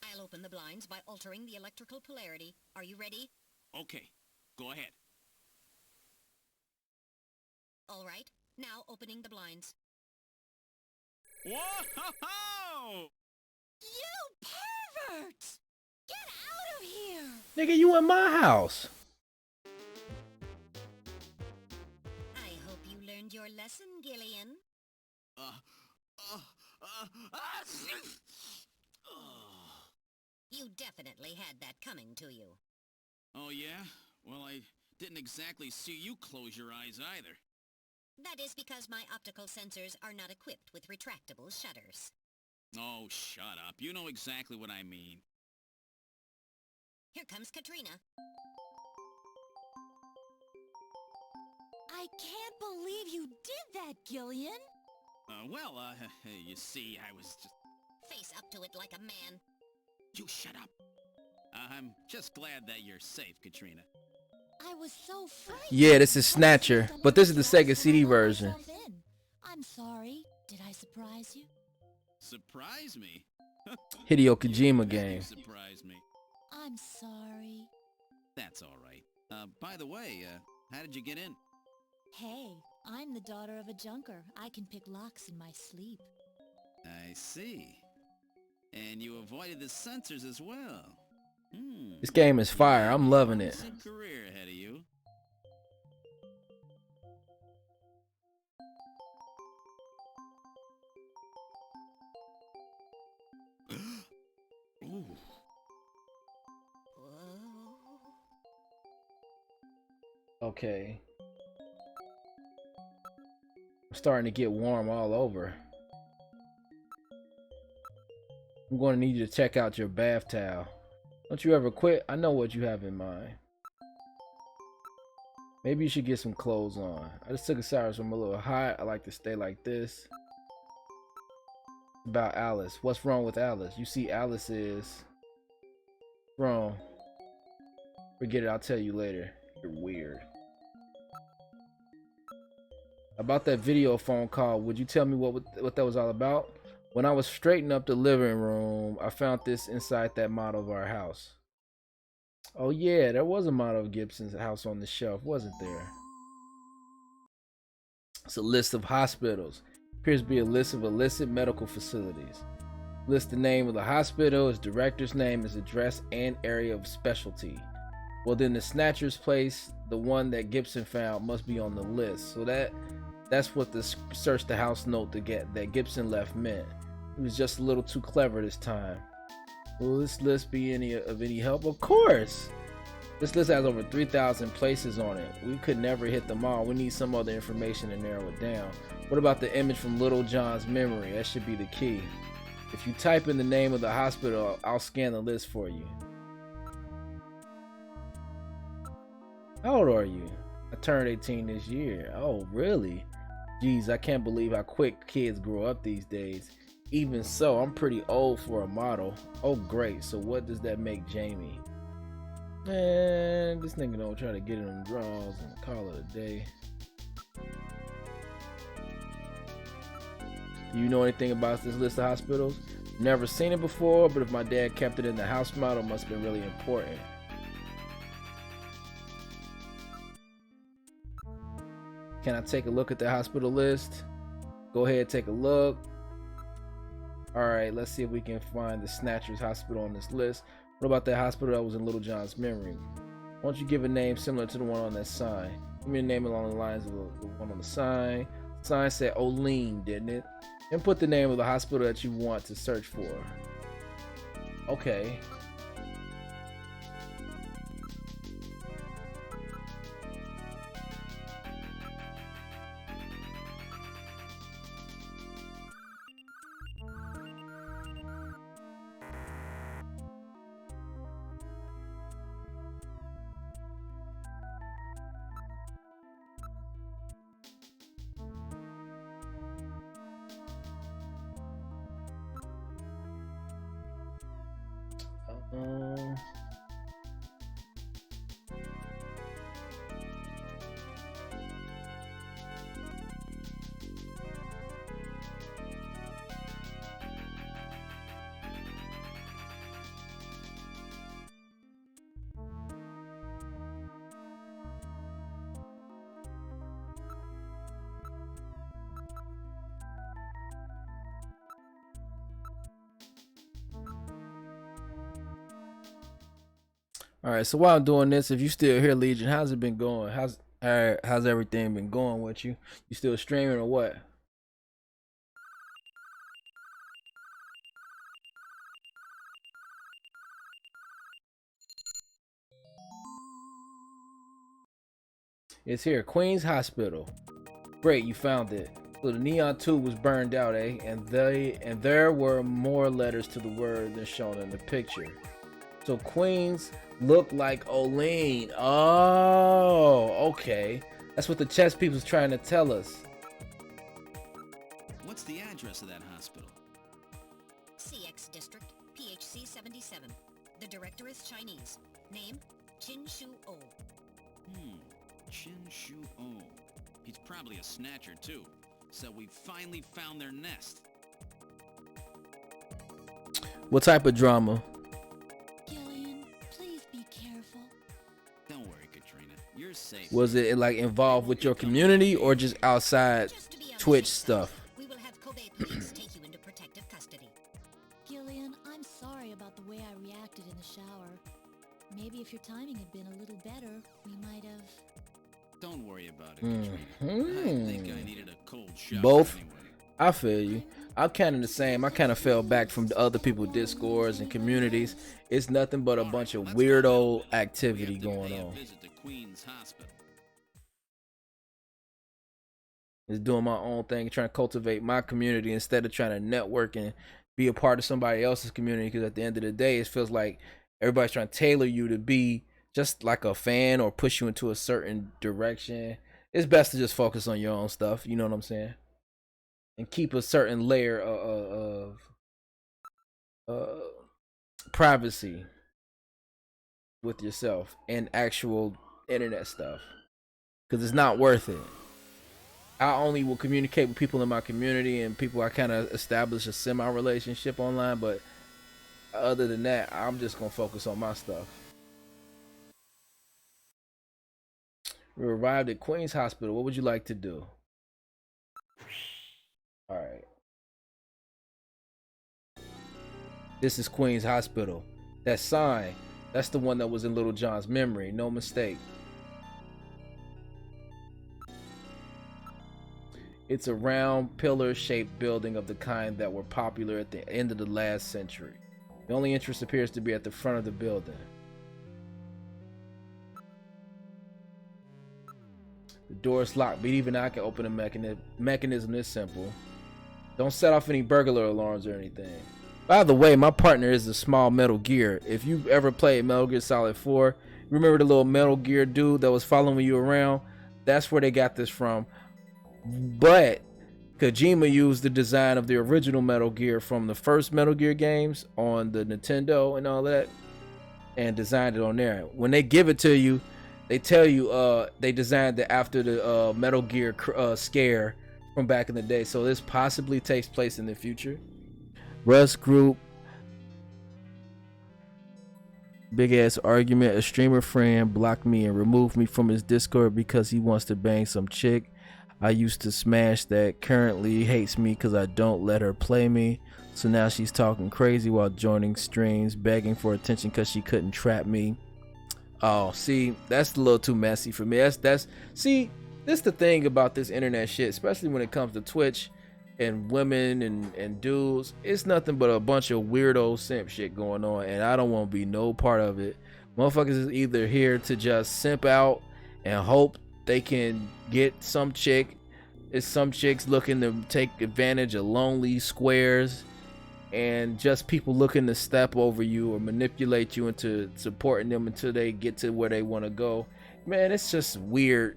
I'll open the blinds by altering the electrical polarity. Are you ready? Okay, go ahead. All right. Now opening the blinds. Whoa! You perverts! Get out of here! Nigga, you in my house. I hope you learned your lesson, Gillian. You definitely had that coming to you. Oh, yeah? Well, I didn't exactly see you close your eyes either. That is because my optical sensors are not equipped with retractable shutters. Oh, shut up. You know exactly what I mean. Here comes Katrina. I can't believe you did that, Gillian. You see, I was just... Face up to it like a man. You shut up. I'm just glad that you're safe, Katrina. I was so frightened. Yeah, this is Snatcher, but this is the Sega CD version. I'm sorry. Did I surprise you? Surprise me? Hideo Kojima game. Surprise me. I'm sorry. That's all right. By the way, how did you get in? Hey, I'm the daughter of a junker. I can pick locks in my sleep. I see. And you avoided the sensors as well. This game is fire. I'm loving it. Career ahead of you. Ooh. Okay. I'm starting to get warm all over. I'm going to need you to check out your bath towel. Don't you ever quit? I know what you have in mind. Maybe you should get some clothes on. I just took a shower, so I'm a little hot. I like to stay like this. About Alice. What's wrong with Alice? You see, Alice is wrong. Forget it. I'll tell you later. You're weird. About that video phone call, would you tell me what that was all about? When I was straightening up the living room, I found this inside that model of our house. Oh yeah, there was a model of Gibson's house on the shelf, wasn't there? It's a list of hospitals. Appears to be a list of illicit medical facilities. List the name of the hospital, its director's name, its address, and area of specialty. Well, then the Snatcher's place, the one that Gibson found, must be on the list. So that's what the search the house note to get that Gibson left meant. He was just a little too clever this time. Will this list be of any help? Of course! This list has over 3,000 places on it. We could never hit them all. We need some other information to narrow it down. What about the image from Little John's memory? That should be the key. If you type in the name of the hospital, I'll scan the list for you. How old are you? I turned 18 this year. Oh, really? Geez, I can't believe how quick kids grow up these days. Even so, I'm pretty old for a model. Oh, great. So what does that make Jamie? Man, this nigga don't try to get in them draws and call it a day. Do you know anything about this list of hospitals? Never seen it before, but if my dad kept it in the house model, it must have been really important. Can I take a look at the hospital list? Go ahead, take a look. Alright, let's see if we can find the Snatcher's hospital on this list. What about that hospital that was in Little John's memory? Why don't you give a name similar to the one on that sign? Give me a name along the lines of the one on the sign. The sign said Olean, didn't it? And put the name of the hospital that you want to search for. Okay. All right, so while I'm doing this, if you still here, Legion, how's it been going? How's everything been going with you? You still streaming or what? It's here, Queens Hospital. Great, you found it. So the neon tube was burned out, eh? And there were more letters to the word than shown in the picture. So Queens looked like Olean. Oh, okay. That's what the chess people's trying to tell us. What's the address of that hospital? CX District, PHC 77. The director is Chinese. Name, Qin Shu O. Qin Shu O. He's probably a snatcher too. So we finally found their nest. What type of drama? You're safe. Was it like involved with your community or just outside Twitch stuff? We will have Kobe police take you into protective custody. Gillian, I'm sorry about the way I reacted in the shower. Maybe if your timing had been a little better, we might have... Don't worry about it, Katrina. I think I needed a cold shower Both? anyway. I feel you. I'm kind of the same. I kind of fell back from the other people's discords and communities. It's nothing but a bunch of weirdo activity going on. Is doing my own thing, trying to cultivate my community instead of trying to network and be a part of somebody else's community. Because at the end of the day, it feels like everybody's trying to tailor you to be just like a fan or push you into a certain direction. It's best to just focus on your own stuff. You know what I'm saying? And keep a certain layer of privacy with yourself and actual internet stuff. Because it's not worth it. I only will communicate with people in my community and people I kind of establish a semi-relationship online, but other than that, I'm just going to focus on my stuff. We arrived at Queens Hospital. What would you like to do? Alright. This is Queens Hospital. That sign. That's the one that was in Little John's memory. No mistake. It's a round, pillar-shaped building of the kind that were popular at the end of the last century. The only entrance appears to be at the front of the building. The door is locked, but even I can open a mechanism this simple. Don't set off any burglar alarms or anything. By the way, my partner is a small Metal Gear. If you've ever played Metal Gear Solid 4, remember the little Metal Gear dude that was following you around? That's where they got this from. But Kojima used the design of the original Metal Gear from the first Metal Gear games on the Nintendo and all that, and designed it on there. When they give it to you, they tell you they designed it after the Metal Gear scare from back in the day. So this possibly takes place in the future. Russ Group, big ass argument. A streamer friend blocked me and removed me from his Discord because he wants to bang some chick I used to smash that currently hates me because I don't let her play me. So now she's talking crazy while joining streams, begging for attention because she couldn't trap me. Oh, see, that's a little too messy for me. See, this the thing about this internet shit, especially when it comes to Twitch and women and dudes. It's nothing but a bunch of weirdo simp shit going on, and I don't want to be no part of it. Motherfuckers is either here to just simp out and hope they can get some chick. It's some chicks looking to take advantage of lonely squares, and just people looking to step over you or manipulate you into supporting them until they get to where they want to go. Man, it's just weird.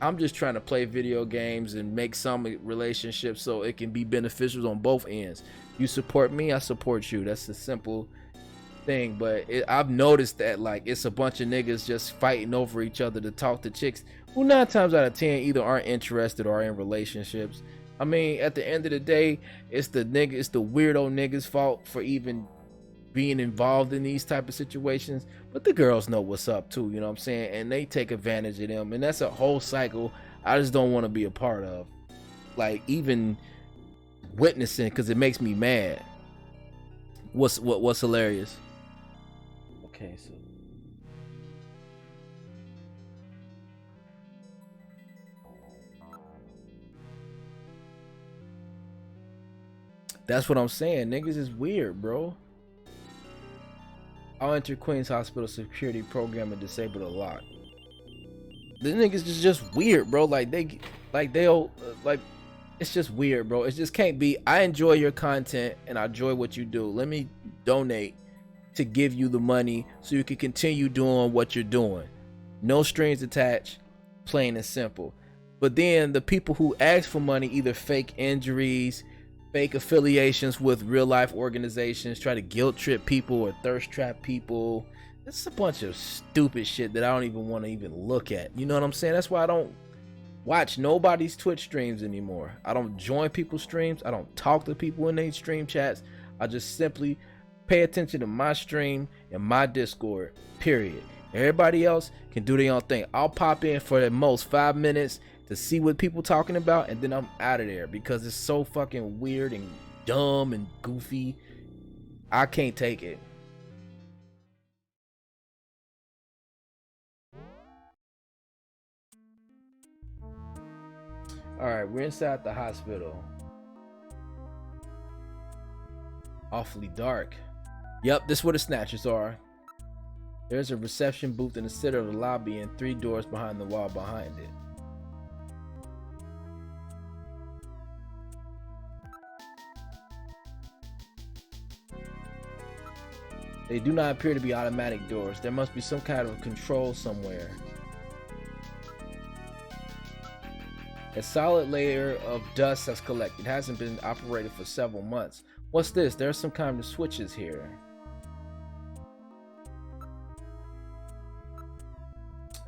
I'm just trying to play video games and make some relationships so it can be beneficial on both ends. You support me, I support you. That's a simple thing. But I've noticed that like it's a bunch of niggas just fighting over each other to talk to chicks who 9 times out of 10 either aren't interested or are in relationships. I mean, at the end of the day, it's the weirdo niggas' fault for even being involved in these type of situations. But the girls know what's up too, you know what I'm saying? And they take advantage of them, and that's a whole cycle I just don't want to be a part of. Like even witnessing, because it makes me mad. What's hilarious? Okay, so that's what I'm saying. Niggas is weird, bro. I'll enter Queens Hospital security program and disable the lock. The niggas is just weird, bro. It's just weird, bro. It just can't be. I enjoy your content and I enjoy what you do. Let me donate to give you the money so you can continue doing what you're doing. No strings attached, plain and simple. But then the people who ask for money, either fake injuries, fake affiliations with real life organizations, try to guilt trip people or thirst trap people. It's a bunch of stupid shit that I don't even want to even look at. You know what I'm saying? That's why I don't watch nobody's Twitch streams anymore. I don't join people's streams. I don't talk to people in their stream chats. I just simply pay attention to my stream and my Discord, period. Everybody else can do their own thing. I'll pop in for the most 5 minutes to see what people talking about, and then I'm out of there because it's so fucking weird and dumb and goofy. I can't take it. Alright, we're inside the hospital. Awfully dark. Yep, this is where the Snatchers are. There's a reception booth in the center of the lobby and 3 doors behind the wall behind it. They do not appear to be automatic doors. There must be some kind of control somewhere. A solid layer of dust has collected. It hasn't been operated for several months. What's this? There's some kind of switches here.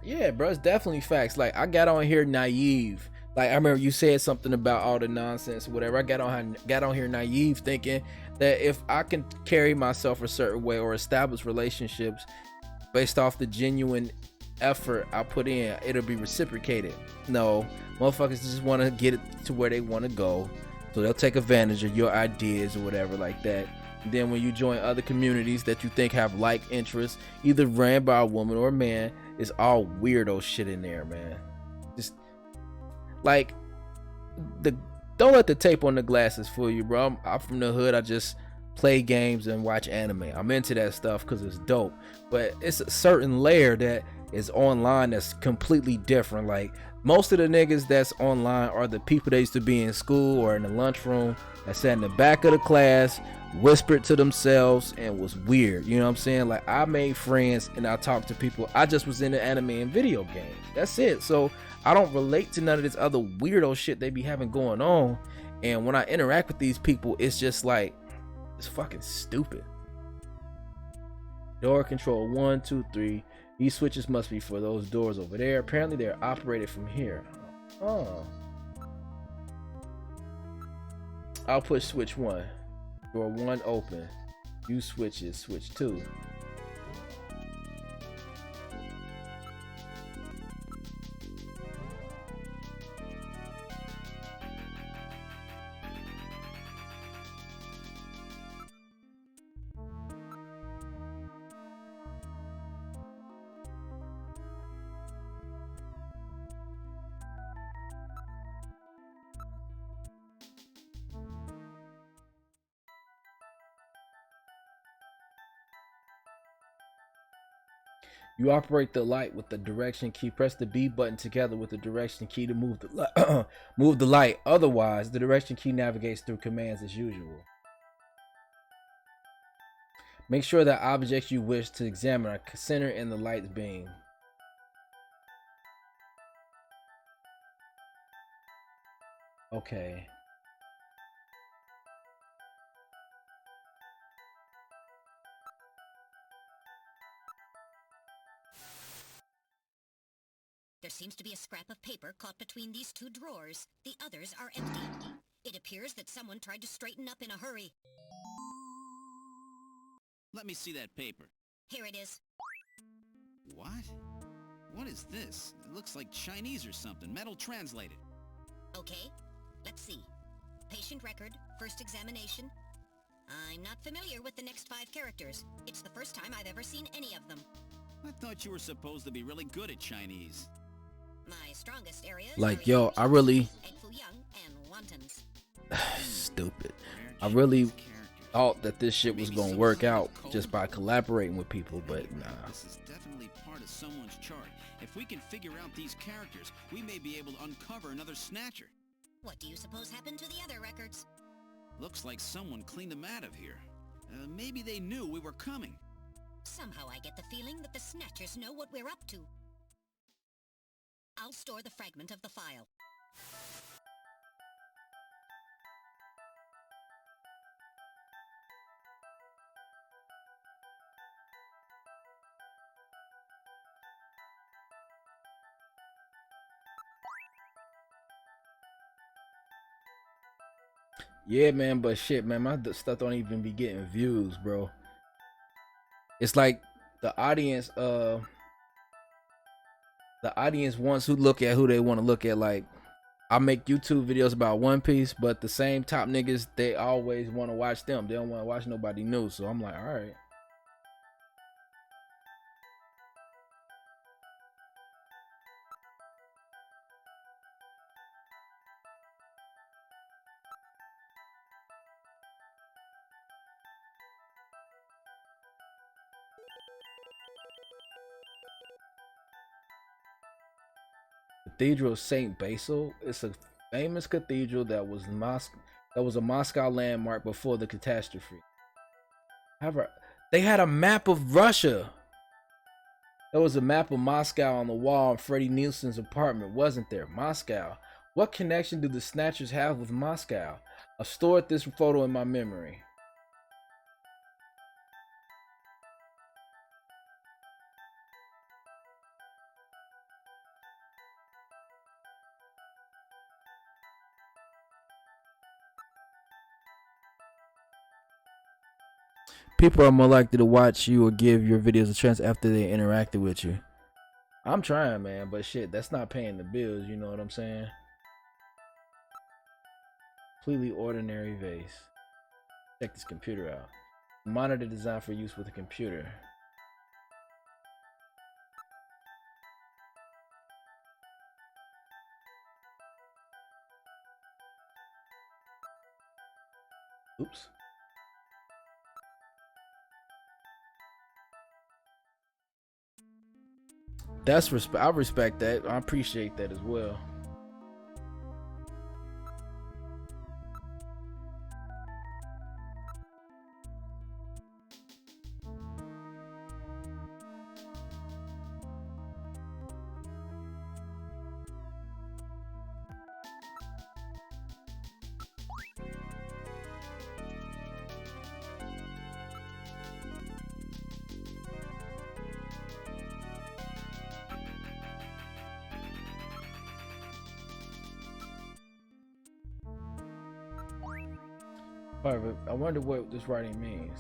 Yeah, bro, it's definitely facts. Like, I got on here naive. Like, I remember you said something about all the nonsense, whatever. I got on here naive, thinking that if I can carry myself a certain way or establish relationships based off the genuine effort I put in, it'll be reciprocated. No, motherfuckers just want to get it to where they want to go, so they'll take advantage of your ideas or whatever like that. And then when you join other communities that you think have like interests, either ran by a woman or a man, it's all weirdo shit in there, man. Just like the don't let the tape on the glasses fool you, bro. I'm from the hood. I just play games and watch anime. I'm into that stuff because it's dope. But it's a certain layer that is online that's completely different. Like most of the niggas that's online are the people that used to be in school or in the lunchroom that sat in the back of the class, whispered to themselves, and was weird. You know what I'm saying? Like I made friends and I talked to people. I just was into anime and video games. That's it. So I don't relate to none of this other weirdo shit they be having going on. And when I interact with these people, it's just like, it's fucking stupid. Door control 1, 2, 3. These switches must be for those doors over there. Apparently they're operated from here. Oh. I'll push switch 1. Door 1 open. Use switches. Switch 2. You operate the light with the direction key. Press the B button together with the direction key to move the move the light. Otherwise, the direction key navigates through commands as usual. Make sure that objects you wish to examine are centered in the light's beam. Okay. There seems to be a scrap of paper caught between these two drawers. The others are empty. It appears that someone tried to straighten up in a hurry. Let me see that paper. Here it is. What? What is this? It looks like Chinese or something. Metal translated. Okay, let's see. Patient record, first examination. I'm not familiar with the next 5 characters. It's the first time I've ever seen any of them. I thought you were supposed to be really good at Chinese. My strongest areas Like, are yo, I really egg foo young and wontons. stupid. I really thought that this shit was gonna work out just by collaborating with people, but nah. This is definitely part of someone's chart. If we can figure out these characters, we may be able to uncover another Snatcher. What do you suppose happened to the other records? Looks like someone cleaned them out of here. Maybe they knew we were coming. Somehow I get the feeling that the Snatchers know what we're up to. I'll store the fragment of the file. Yeah, man, but shit, man, my stuff don't even be getting views, bro. It's like the audience wants to look at who they want to look at. Like, I make YouTube videos about One Piece, but the same top niggas, they always want to watch them. They don't want to watch nobody new. So I'm like, all right. Cathedral of Saint Basil. It's a famous cathedral that was a Moscow landmark before the catastrophe. However, they had a map of Russia. There was a map of Moscow on the wall in Freddie Nielsen's apartment, wasn't there? Moscow. What connection do the Snatchers have with Moscow? I've stored this photo in my memory. People are more likely to watch you or give your videos a chance after they interacted with you. I'm trying, man, but shit, that's not paying the bills, you know what I'm saying? Completely ordinary vase. Check this computer out. Monitor designed for use with a computer. Oops. That's I respect that. I appreciate that as well. However, I wonder what this writing means.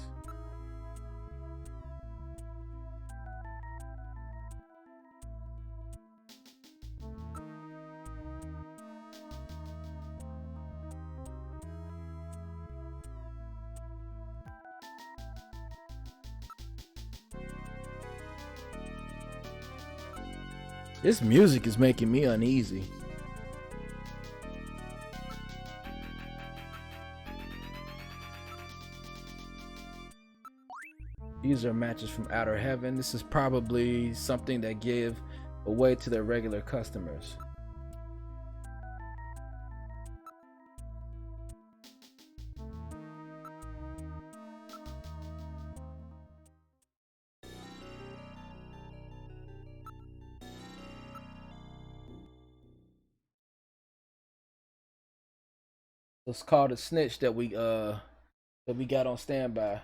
This music is making me uneasy. These are matches from outer heaven. This is probably something that give away to their regular customers. It's called a snitch that we got on standby.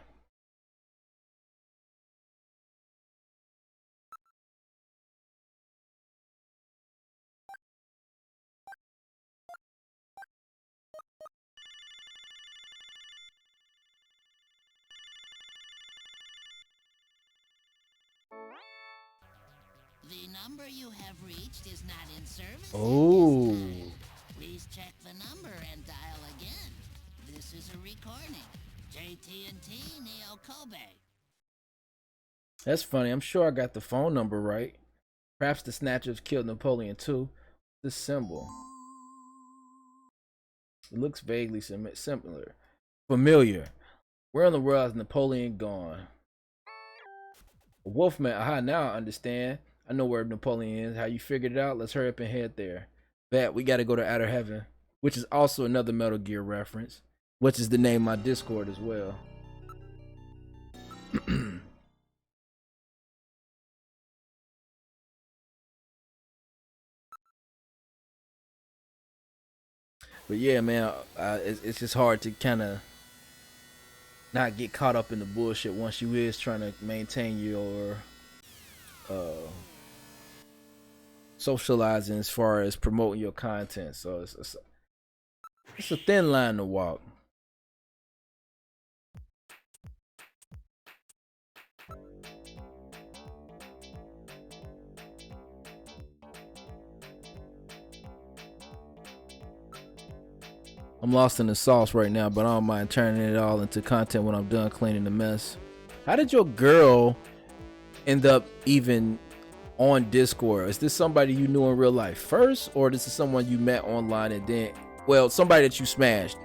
The number you have reached is not in service. Oh. Please check the number and dial again. This is a recording. JT&T Neo Kobe. That's funny. I'm sure I got the phone number right. Perhaps the Snatchers killed Napoleon too. This symbol. It looks vaguely similar. Familiar. Where in the world is Napoleon gone? Wolfman. Aha, now I understand. I know where Napoleon is. How you figured it out? Let's hurry up and head there. Bet we got to go to Outer Heaven, which is also another Metal Gear reference, which is the name of my Discord as well. But yeah, man, it's just hard to kind of not get caught up in the bullshit once you is trying to maintain your socializing as far as promoting your content. So it's a thin line to walk. I'm lost in the sauce right now, but I don't mind turning it all into content when I'm done cleaning the mess. How did your girl end up even on Discord? Is this somebody you knew in real life first, or this is someone you met online and then, well, somebody that you smashed?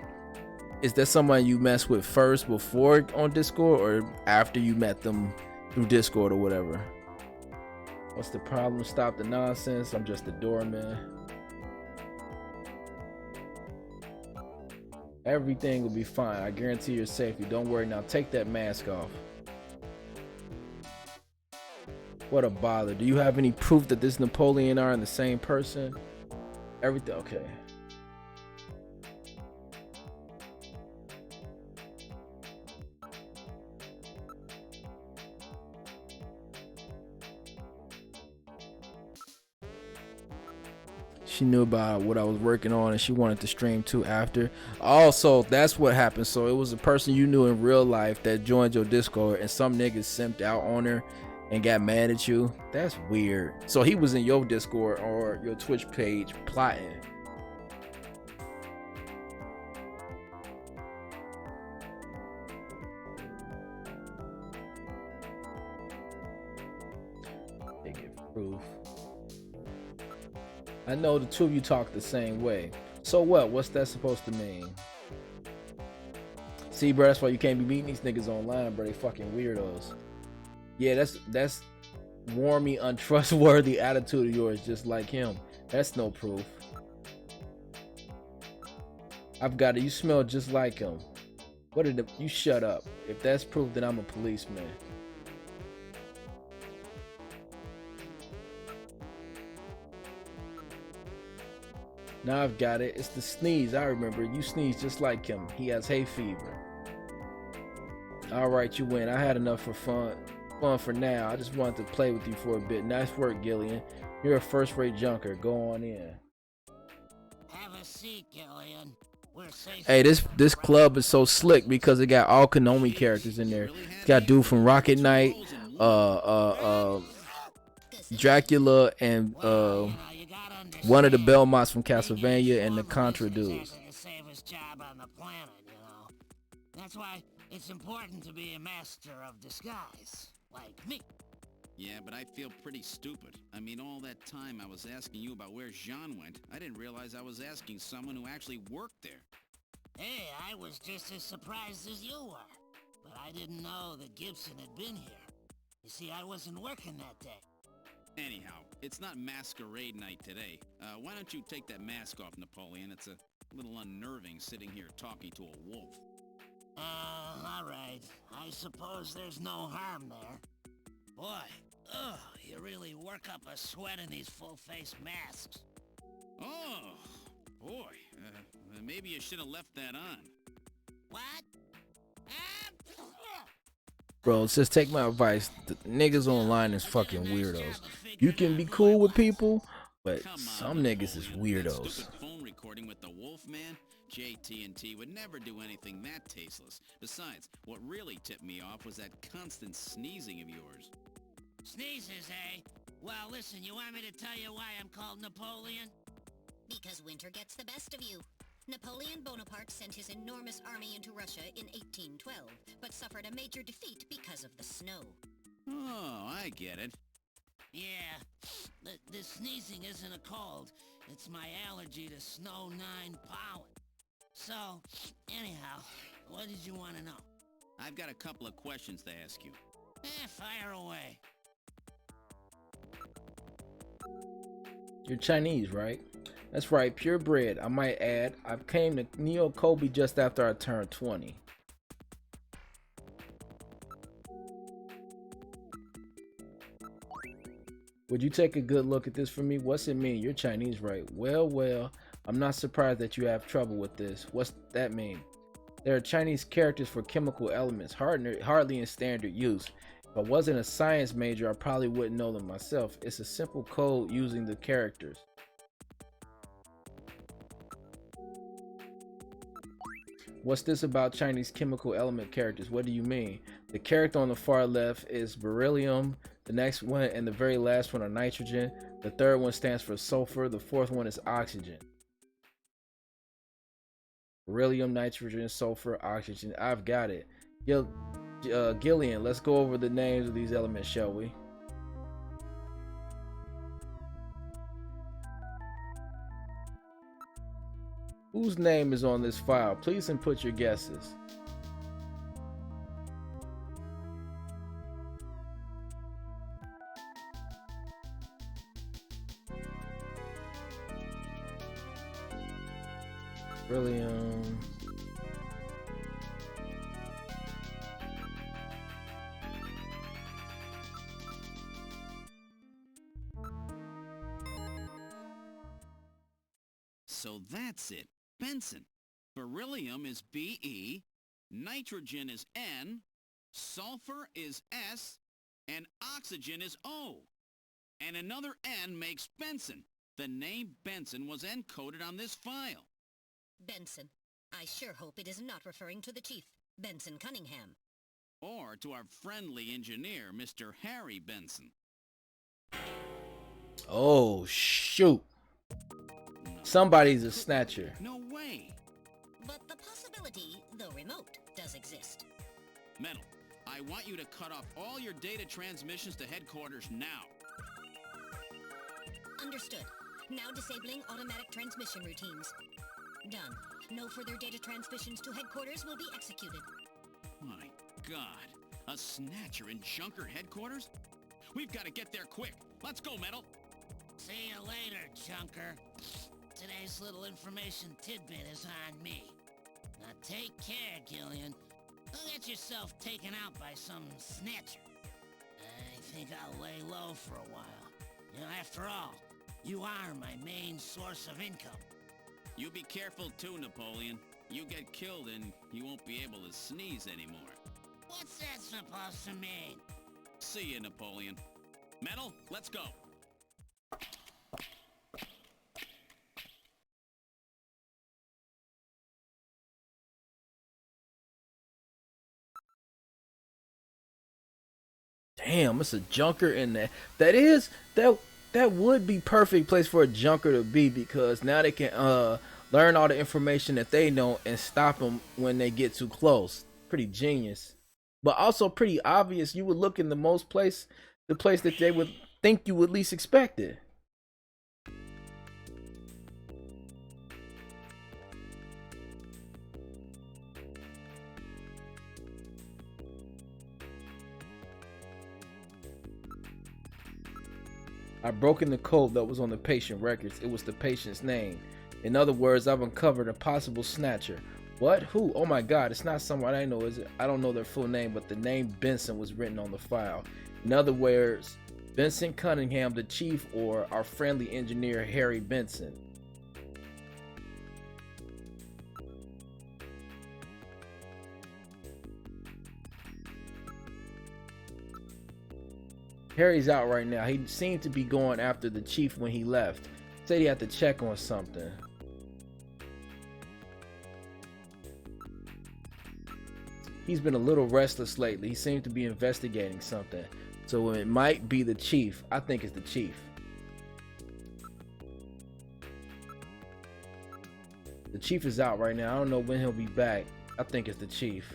Is that someone you messed with first before on Discord, or after you met them through Discord or whatever? What's the problem? Stop the nonsense. I'm just a doorman. Everything will be fine. I guarantee your safety. Don't worry. Now take that mask off. What a bother. Do you have any proof that this Napoleon are in the same person? Everything. Okay. She knew about what I was working on and she wanted to stream too after. Also, that's what happened. So it was a person you knew in real life that joined your Discord and some niggas simped out on her and got mad at you. That's weird. So he was in your Discord or your Twitch page plotting. They get proof. I know the two of you talk the same way. So what? What's that supposed to mean? See, bro, that's why you can't be meeting these niggas online, bro. They fucking weirdos. Yeah, that's warmy, untrustworthy attitude of yours, just like him. That's no proof. I've got it. You smell just like him. What did you shut up? If that's proof, then I'm a policeman. Now I've got it. It's the sneeze. I remember. You sneeze just like him. He has hay fever. Alright, you win. I had enough for fun for now. I just wanted to play with you for a bit. Nice work, Gillian. You're a first-rate junker. Go on in. Have a seat, Gillian. We're safe. Hey, this club is so slick because it got all Konami characters in there. It's got dude from Rocket Knight, Dracula, and one of the Belmonts from Castlevania, and the Contra dudes. The safest job on the planet, you know. That's why it's important to be a master of disguise, like me. Yeah, but I feel pretty stupid. I mean, all that time I was asking you about where Jean went, I didn't realize I was asking someone who actually worked there. Hey, I was just as surprised as you were. But I didn't know that Gibson had been here. You see, I wasn't working that day. Anyhow, it's not masquerade night today. Why don't you take that mask off, Napoleon? It's a little unnerving sitting here talking to a wolf. All right. I suppose there's no harm there. Boy, you really work up a sweat in these full-face masks. Oh, boy. Maybe you should have left that on. What? Bro, just take my advice. The niggas online is fucking weirdos. You can be cool with people, but some niggas is weirdos. Stupid phone recording with the wolf man? JT&T would never do anything that tasteless. Besides, what really tipped me off was that constant sneezing of yours. Sneezes, eh? Well, listen, you want me to tell you why I'm called Napoleon? Because winter gets the best of you. Napoleon Bonaparte sent his enormous army into Russia in 1812, but suffered a major defeat because of the snow. Oh, I get it. Yeah, the sneezing isn't a cold. It's my allergy to snow 9 pollen. So, anyhow, what did you want to know? I've got a couple of questions to ask you. Fire away. You're Chinese, right? That's right, purebred. I might add, I came to Neo Kobe just after I turned 20. Would you take a good look at this for me? What's it mean? You're Chinese, right? Well, I'm not surprised that you have trouble with this. What's that mean? There are Chinese characters for chemical elements, hardly in standard use. If I wasn't a science major, I probably wouldn't know them myself. It's a simple code using the characters. What's this about Chinese chemical element characters? What do you mean? The character on the far left is beryllium. The next one and the very last one are nitrogen. The third one stands for sulfur. The fourth one is oxygen. Beryllium, nitrogen, sulfur, oxygen. I've got it. Gillian, let's go over the names of these elements, shall we? Whose name is on this file? Please input your guesses. Beryllium. So that's it. Benson. Beryllium is Be, nitrogen is N, sulfur is S, and oxygen is O. And another N makes Benson. The name Benson was encoded on this file. Benson. I sure hope it is not referring to the chief, Benson Cunningham. Or to our friendly engineer, Mr. Harry Benson. Oh, shoot. Somebody's a snatcher. No way. But the possibility, though remote, does exist. Metal, I want you to cut off all your data transmissions to headquarters now. Understood. Now disabling automatic transmission routines. Done. No further data transmissions to headquarters will be executed. My God. A Snatcher in Junker headquarters? We've got to get there quick. Let's go, Metal. See you later, Junker. Today's little information tidbit is on me. Now take care, Gillian. Don't get yourself taken out by some snatcher. I think I'll lay low for a while. You know, after all, you are my main source of income. You be careful too, Napoleon. You get killed and you won't be able to sneeze anymore. What's that supposed to mean? See you, Napoleon. Metal, let's go. Damn, it's a junker in there. That would be perfect place for a junker to be, because now they can learn all the information that they know and stop them when they get too close. Pretty genius, but also pretty obvious. You would look in the place that they would think you would least expect it. I've broken the code that was on the patient records. It was the patient's name. In other words, I've uncovered a possible snatcher. What? Who? Oh my God, it's not someone I know, is it? I don't know their full name, but the name Benson was written on the file. In other words, Vincent Cunningham, the chief, or our friendly engineer, Harry Benson. Harry's out right now. He seemed to be going after the chief when he left. Said he had to check on something. He's been a little restless lately. He seemed to be investigating something. So it might be the chief. I think it's the chief. The chief is out right now. I don't know when he'll be back. I think it's the chief.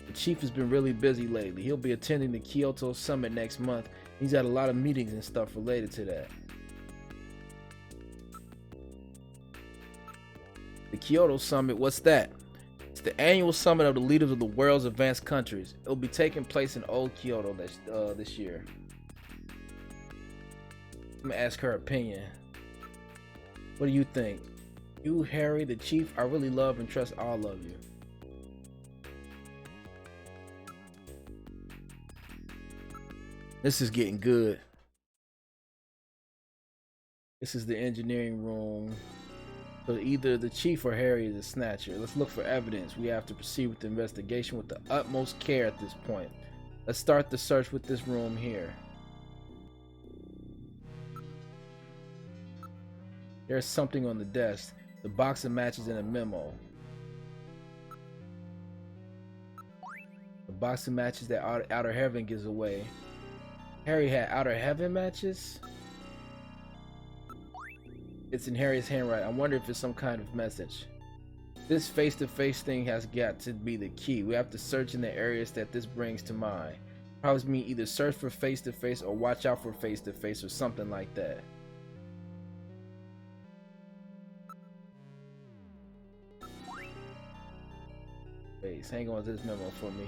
The chief has been really busy lately. He'll be attending the Kyoto Summit next month. He's had a lot of meetings and stuff related to that. The Kyoto Summit, what's that? It's the annual summit of the leaders of the world's advanced countries. It'll be taking place in Old Kyoto this year. I'm gonna ask her opinion. What do you think? You, Harry, the chief, I really love and trust all of you. This is getting good. This is the engineering room. So either the chief or Harry is a snatcher. Let's look for evidence. We have to proceed with the investigation with the utmost care at this point. Let's start the search with this room here. There's something on the desk. The box of matches and a memo. The box of matches that Outer Heaven gives away. Harry had Outer Heaven matches? It's in Harry's handwriting. I wonder if it's some kind of message. This face-to-face thing has got to be the key. We have to search in the areas that this brings to mind. Probably mean either search for face-to-face or watch out for face-to-face or something like that. Wait, hang on to this memo for me.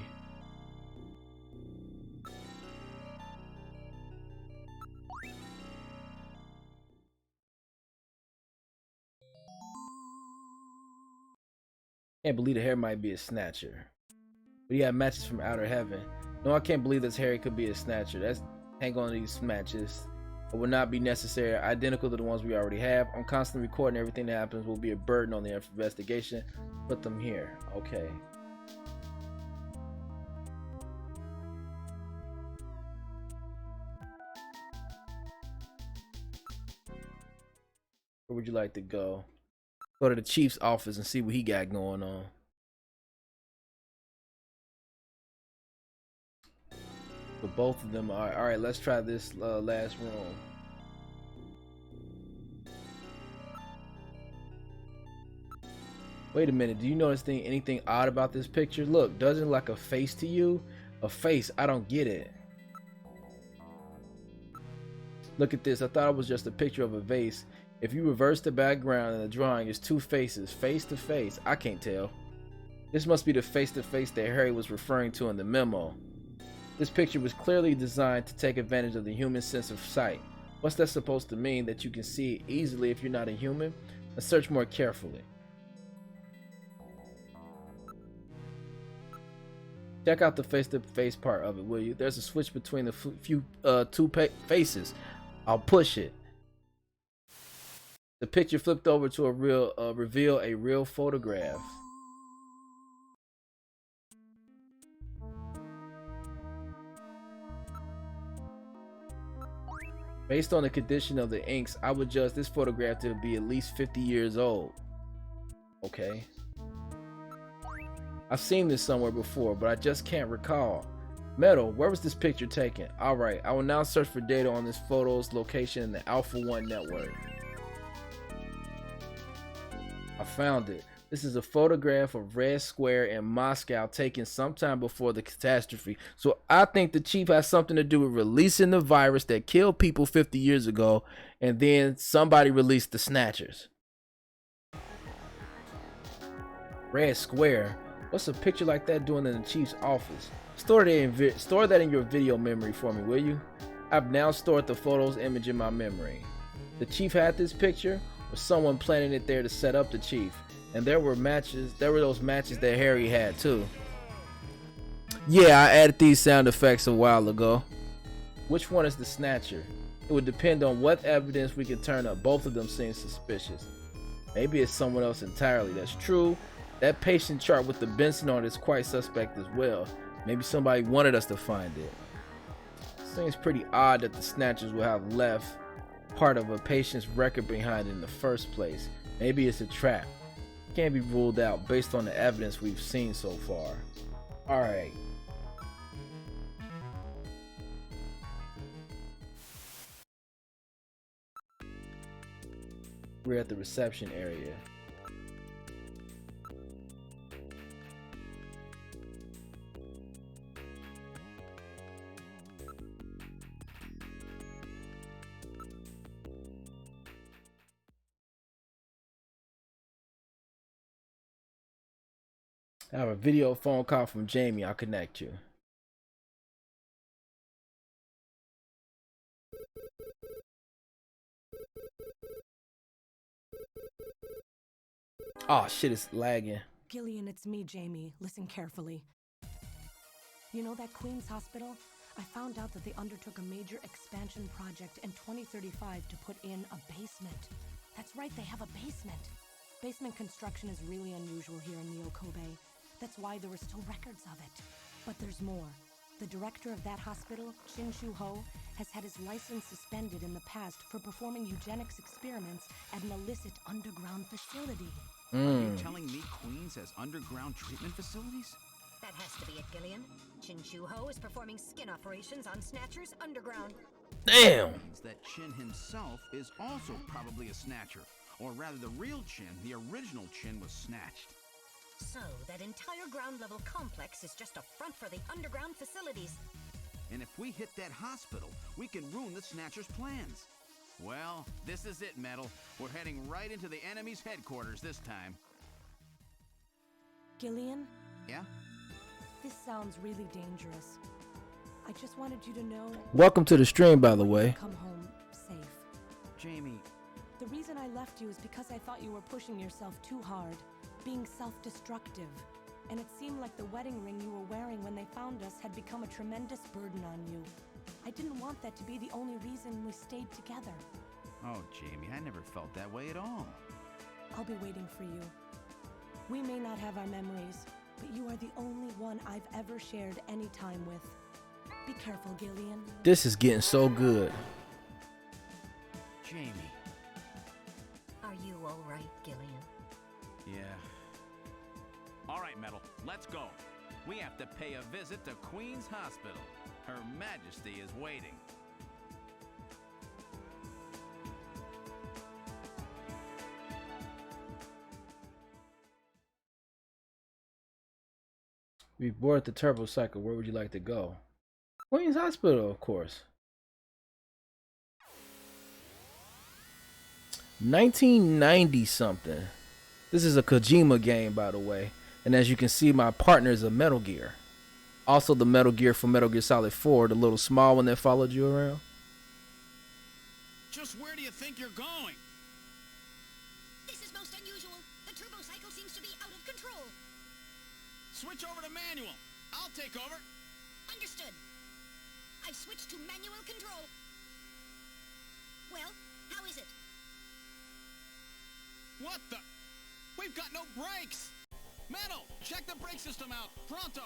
Can't believe that Harry might be a snatcher. But he had matches from Outer Heaven. No, I can't believe this Harry could be a snatcher. That's hang on to these matches. It would not be necessary. Identical to the ones we already have. I'm constantly recording everything that happens. Will be a burden on the investigation. Put them here. Okay. Where would you like to go? Go to the chief's office and see what he got going on. But both of them are all right. Let's try this last room. Wait a minute. Do you notice anything odd about this picture? Look, doesn't like a face to you? A face? I don't get it. Look at this. I thought it was just a picture of a vase. If you reverse the background in the drawing, it's two faces, face to face. I can't tell. This must be the face to face that Harry was referring to in the memo. This picture was clearly designed to take advantage of the human sense of sight. What's that supposed to mean? That you can see it easily if you're not a human? Let's search more carefully. Check out the face-to-face part of it, will you? There's a switch between the two faces. I'll push it. The picture flipped over to reveal a real photograph. Based on the condition of the inks, I would judge this photograph to be at least 50 years old. Okay. I've seen this somewhere before, but I just can't recall. Metal, where was this picture taken? Alright, I will now search for data on this photo's location in the Alpha 1 network. I found it. This is a photograph of Red Square in Moscow taken sometime before the catastrophe. So I think the chief has something to do with releasing the virus that killed people 50 years ago, and then somebody released the Snatchers. Red Square? What's a picture like that doing in the chief's office? Store that in your video memory for me, will you? I've now stored the photo's image in my memory. The chief had this picture, or someone planted it there to set up the chief. And there were those matches that Harry had too. Yeah, I added these sound effects a while ago. Which one is the Snatcher? It would depend on what evidence we can turn up. Both of them seem suspicious. Maybe it's someone else entirely. That's true. That patient chart with the Benson on it is quite suspect as well. Maybe somebody wanted us to find it. Seems pretty odd that the Snatchers will have left part of a patient's record behind in the first place. Maybe it's a trap. Can't be ruled out based on the evidence we've seen so far. Alright. We're at the reception area. I have a video phone call from Jamie. I'll connect you. Oh shit, it's lagging. Gillian, it's me, Jamie. Listen carefully. You know that Queen's Hospital? I found out that they undertook a major expansion project in 2035 to put in a basement. That's right, they have a basement. Basement construction is really unusual here in Neo Kobe. That's why there were still records of it. But there's more. The director of that hospital, Shin-Shu Ho, has had his license suspended in the past for performing eugenics experiments at an illicit underground facility. Are you telling me Queens has underground treatment facilities? That has to be it, Gillian. Shin-Shu Ho is performing skin operations on Snatchers underground. Damn! That means that Chin himself is also probably a Snatcher. Or rather, the real Chin, the original Chin, was snatched. So, that entire ground-level complex is just a front for the underground facilities. And if we hit that hospital, we can ruin the Snatcher's plans. Well, this is it, Metal. We're heading right into the enemy's headquarters this time. Gillian? Yeah? This sounds really dangerous. I just wanted you to know... Welcome to the stream, by the way. Come home safe. Jamie... The reason I left you is because I thought you were pushing yourself too hard, being self-destructive. And it seemed like the wedding ring you were wearing when they found us had become a tremendous burden on you. I didn't want that to be the only reason we stayed together. Oh, Jamie, I never felt that way at all. I'll be waiting for you. We may not have our memories, but you are the only one I've ever shared any time with. Be careful, Gillian. This is getting so good. Jamie. Are you all right, Gillian? Yeah. All right, Metal, let's go. We have to pay a visit to Queen's Hospital. Her Majesty is waiting. We've boarded the turbo cycle. Where would you like to go? Queen's Hospital, of course. 1990 something. This is a Kojima game, by the way. And as you can see, my partner is a Metal Gear. Also the Metal Gear from Metal Gear Solid 4, the little small one that followed you around. Just where do you think you're going? This is most unusual. The turbo cycle seems to be out of control. Switch over to manual. I'll take over. Understood. I've switched to manual control. Well, how is it? What the? We've got no brakes! Metal, check the brake system out. Pronto.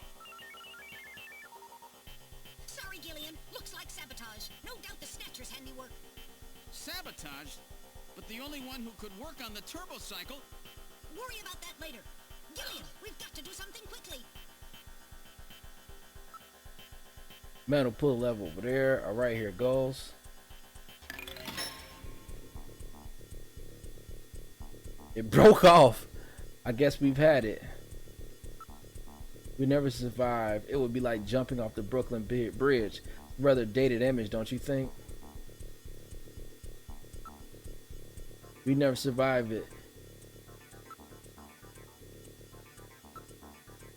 Sorry, Gillian. Looks like sabotage. No doubt the Snatcher's handiwork. Sabotage? But the only one who could work on the turbo cycle. Worry about that later. Gillian, we've got to do something quickly. Metal, pull a level over there. All right, here it goes. It broke off. I guess we've had it. We never survived. It would be like jumping off the Brooklyn Bridge. Rather dated image, don't you think? We never survived it.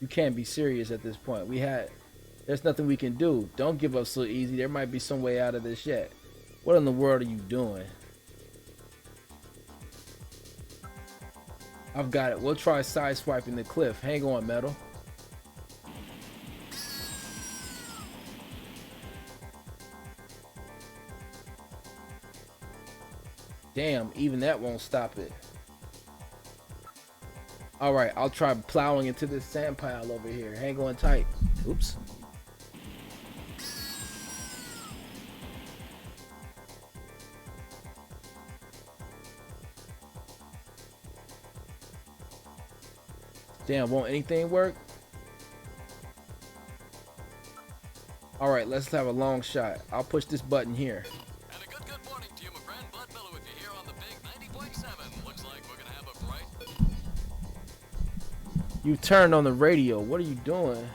You can't be serious at this point. There's nothing we can do. Don't give up so easy. There might be some way out of this yet. What in the world are you doing? I've got it. We'll try sideswiping the cliff. Hang on, Metal. Damn, even that won't stop it. Alright, I'll try plowing into this sand pile over here. Hang on tight. Oops. Damn, won't anything work? Alright, let's have a long shot. I'll push this button here. And a good morning to you, my friend. Bud Miller with you here on the big 90.7. Looks like we're gonna have a bright... You turned on the radio. What are you doing?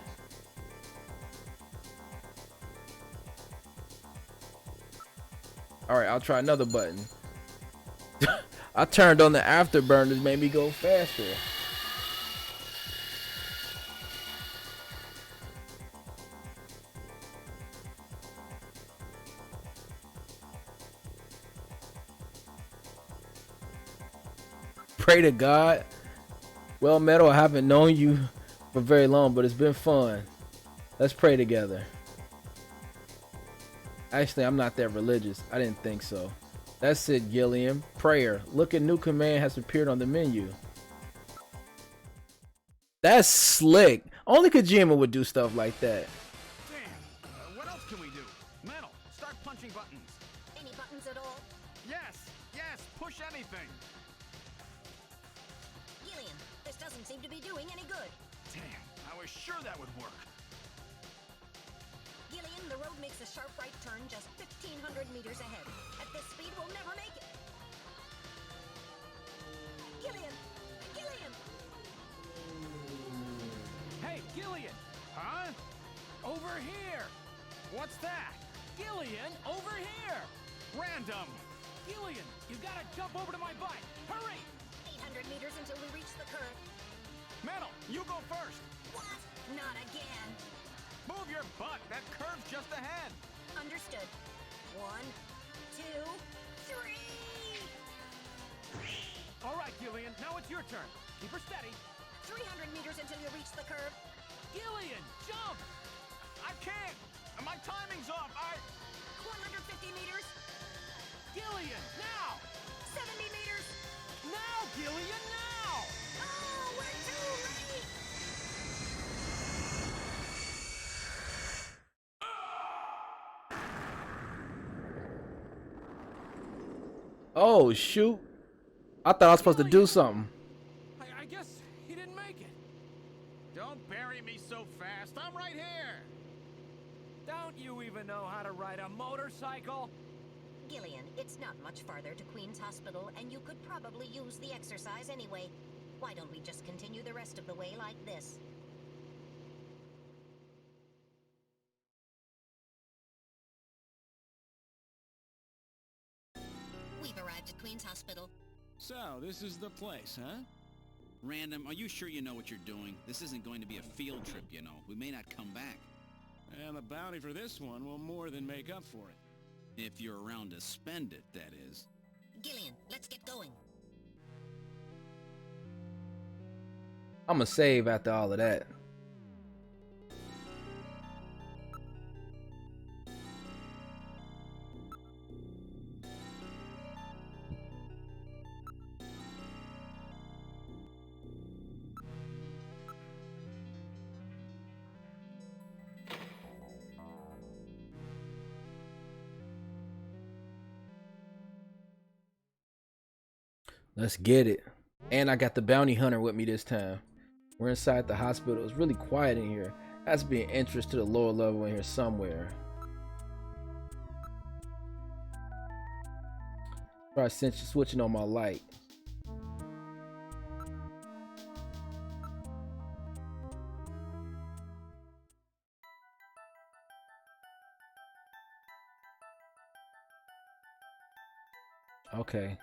Alright, I'll try another button. I turned on the afterburners, made me go faster. Pray to God. Well, Metal, I haven't known you for very long, but it's been fun. Let's pray together. Actually, I'm not that religious. I didn't think so. That's it, Gillian. Prayer. Look, a new command has appeared on the menu. That's slick. Only Kojima would do stuff like that. Damn. What else can we do? Metal, start punching buttons. Any buttons at all? Yes, push anything. Gillian, this doesn't seem to be doing any good. Damn, I was sure that would work. Gillian, the road makes a sharp right turn just 1,500 meters ahead. At this speed, we'll never make it. Gillian! Gillian! Hey, Gillian! Huh? Over here! What's that? Gillian, over here! Random. Gillian, you gotta jump over to my bike! Hurry! 800 meters until we reach the curve. Metal, you go first. What? Not again. Move your butt. That curve's just ahead. Understood. 1, 2, 3! All right, Gillian, now it's your turn. Keep her steady. 300 meters until you reach the curve. Gillian, jump! I can't. My timing's off. 150 meters. Gillian, now! 70 meters. Now, Gillian, now! Oh, we're too late! Oh, shoot. I thought I was supposed to do something. I guess he didn't make it. Don't bury me so fast. I'm right here. Don't you even know how to ride a motorcycle? Gillian, it's not much farther to Queen's Hospital, and you could probably use the exercise anyway. Why don't we just continue the rest of the way like this? We've arrived at Queen's Hospital. So, this is the place, huh? Random, are you sure you know what you're doing? This isn't going to be a field trip, you know. We may not come back. And the bounty for this one will more than make up for it. If you're around to spend it, that is. Gillian, let's get going. I'm gonna save after all of that. Let's get it. And I got the bounty hunter with me this time. We're inside the hospital. It's really quiet in here. Has to be an entrance to the lower level in here somewhere. Try switching on my light. Okay.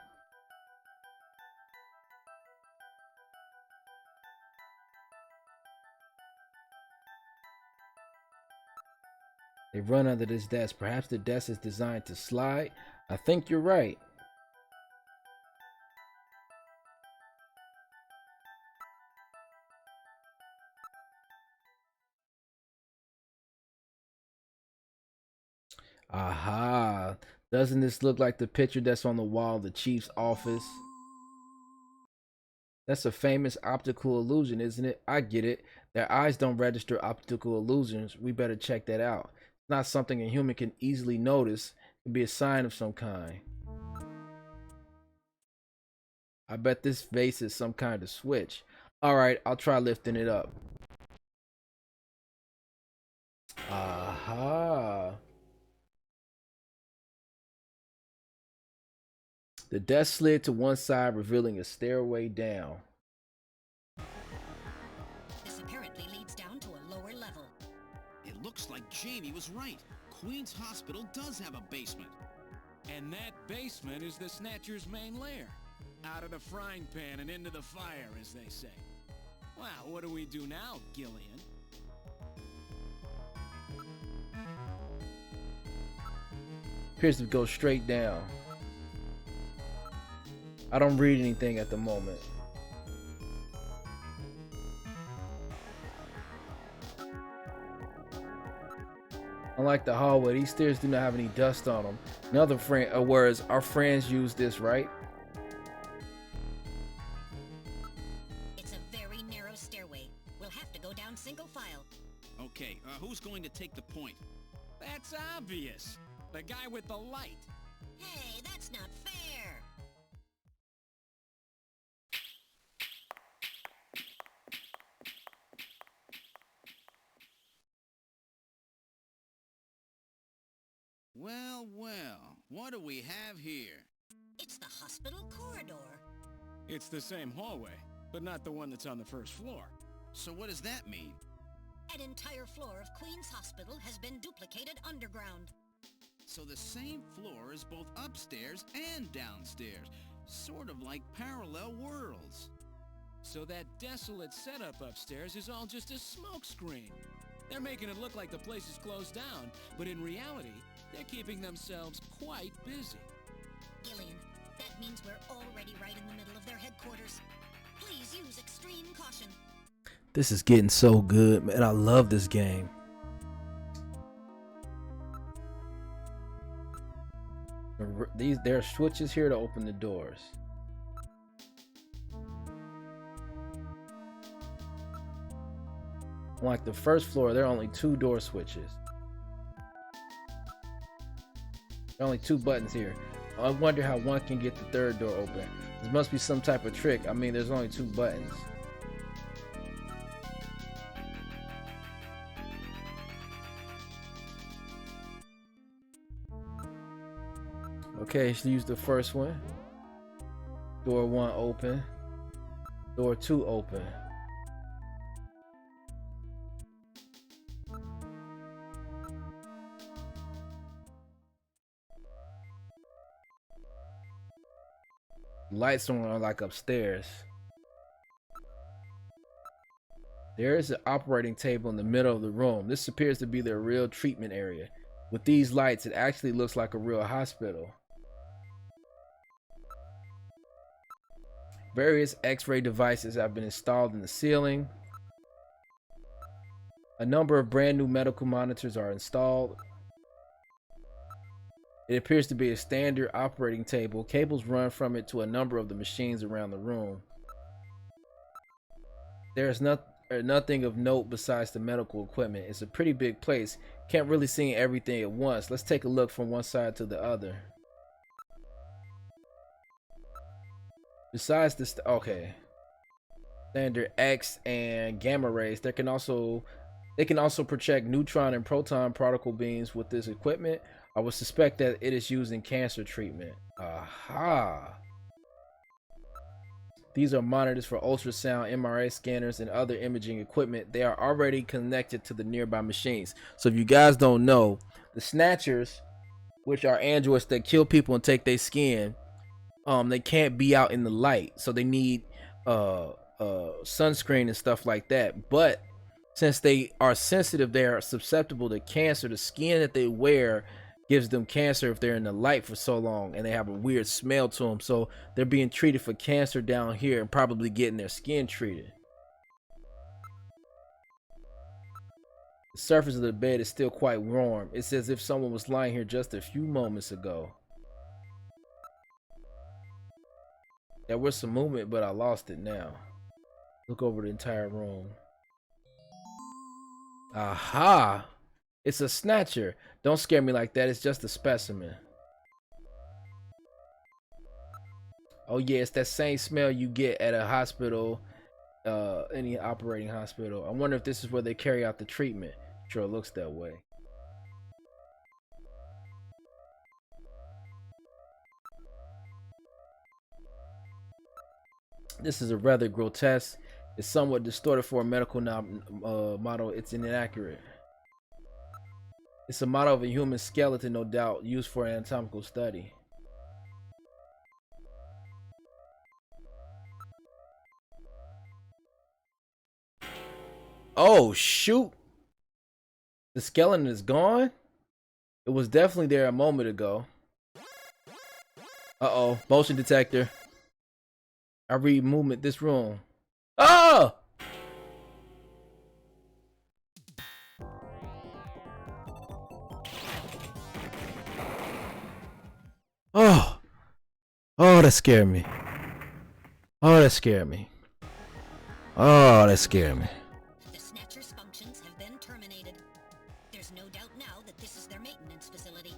They run under this desk. Perhaps the desk is designed to slide. I think you're right. Aha. Doesn't this look like the picture that's on the wall of the chief's office? That's a famous optical illusion, isn't it? I get it. Their eyes don't register optical illusions. We better check that out. It's not something a human can easily notice. It could be a sign of some kind. I bet this vase is some kind of switch. Alright, I'll try lifting it up. Aha. The desk slid to one side, revealing a stairway down. This apparently leads down to a lower level. It looks like Jamie was right. Queen's Hospital does have a basement. And that basement is the Snatcher's main lair. Out of the frying pan and into the fire, as they say. Wow, what do we do now, Gillian? Appears to go straight down. I don't read anything at the moment. Unlike the hallway, these stairs do not have any dust on them. In other words, our friends use this, right? It's a very narrow stairway. We'll have to go down single file. Okay, who's going to take the point? That's obvious. The guy with the light. Hey, that's not fair. Well, well, what do we have here? It's the hospital corridor. It's the same hallway, but not the one that's on the first floor. So what does that mean? An entire floor of Queen's Hospital has been duplicated underground. So the same floor is both upstairs and downstairs. Sort of like parallel worlds. So that desolate setup upstairs is all just a smokescreen. They're making it look like the place is closed down, but in reality, they're keeping themselves quite busy. Gillian, that means we're already right in the middle of their headquarters. Please use extreme caution. This is getting so good, man. I love this game. There are switches here to open the doors. Like the first floor, there are only 2 door switches. There are only 2 buttons here. I wonder how one can get the 3rd door open. There must be some type of trick. I mean, there's only 2 buttons. Okay, so use the first one. Door 1 open. Door 2 open. Lights are like upstairs. There is an operating table in the middle of the room. This appears to be their real treatment area. With these lights, it actually looks like a real hospital. Various X-ray devices have been installed in the ceiling. A number of brand new medical monitors are installed. It appears to be a standard operating table. Cables run from it to a number of the machines around the room. There is nothing of note besides the medical equipment. It's a pretty big place. Can't really see everything at once. Let's take a look from one side to the other. Besides this, okay. Standard X and gamma rays. They can also project neutron and proton particle beams with this equipment. I would suspect that it is used in cancer treatment. Aha. These are monitors for ultrasound, MRI scanners, and other imaging equipment. They are already connected to the nearby machines. So if you guys don't know, the Snatchers, which are androids that kill people and take their skin, they can't be out in the light. So they need sunscreen and stuff like that. But since they are sensitive, they are susceptible to cancer. The skin that they wear gives them cancer if they're in the light for so long, and they have a weird smell to them. So they're being treated for cancer down here and probably getting their skin treated. The surface of the bed is still quite warm. It's as if someone was lying here just a few moments ago. There was some movement, but I lost it now. Look over the entire room. Aha! It's a Snatcher. Don't scare me like that. It's just a specimen. Oh yeah, it's that same smell you get at a hospital, any operating hospital. I wonder if this is where they carry out the treatment. Sure looks that way. This is a rather grotesque. It's somewhat distorted for a medical model. It's inaccurate. It's a model of a human skeleton, no doubt, used for an anatomical study. Oh, shoot. The skeleton is gone? It was definitely there a moment ago. Uh-oh. Motion detector. I read movement this room. Oh! Oh. Oh, that scared me. Oh, that scared me. Oh, that scared me. The Snatcher's functions have been terminated. There's no doubt now that this is their maintenance facility.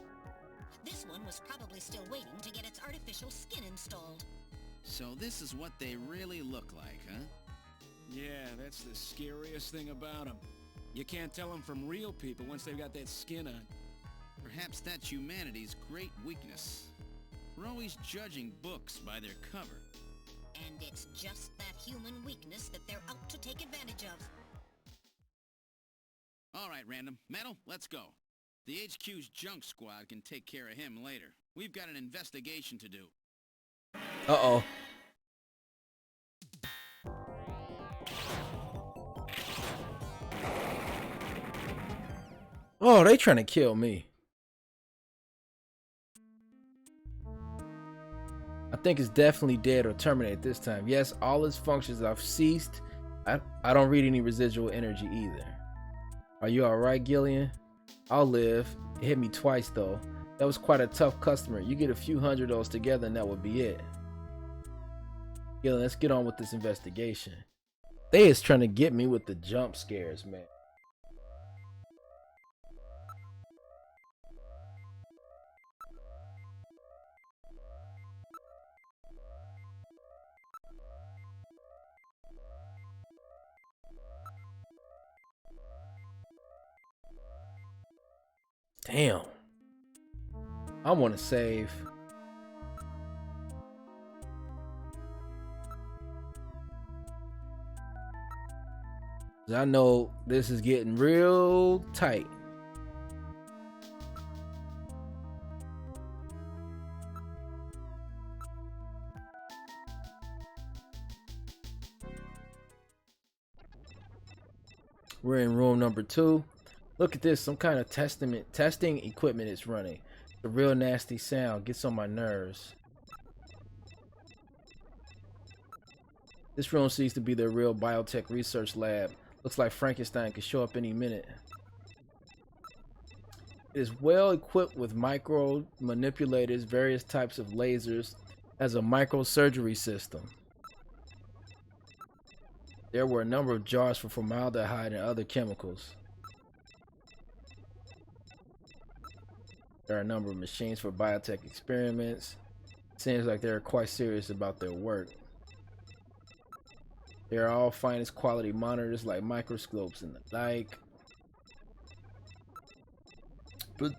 This one was probably still waiting to get its artificial skin installed. So this is what they really look like, huh? Yeah, that's the scariest thing about them. You can't tell them from real people once they've got that skin on. Perhaps that's humanity's great weakness. We're always judging books by their cover. And it's just that human weakness that they're out to take advantage of. All right, Random. Metal, let's go. The HQ's junk squad can take care of him later. We've got an investigation to do. Uh-oh. Oh, they trying to kill me. I think it's definitely dead or terminated this time. Yes, all its functions have ceased. I don't read any residual energy either. Are you alright, Gillian? I'll live. It hit me twice though. That was quite a tough customer. You get a few hundred of those together and that would be it. Gillian, let's get on with this investigation. They is trying to get me with the jump scares, man. Damn. I want to save. I know this is getting real tight. We're in room number 2. Look at this, some kind of testing equipment is running. The real nasty sound gets on my nerves. This room seems to be their real biotech research lab. Looks like Frankenstein could show up any minute. It is well equipped with micro manipulators, various types of lasers, as a microsurgery system. There were a number of jars for formaldehyde and other chemicals. There are a number of machines for biotech experiments. Seems like they're quite serious about their work. They are all finest quality monitors like microscopes and the like. But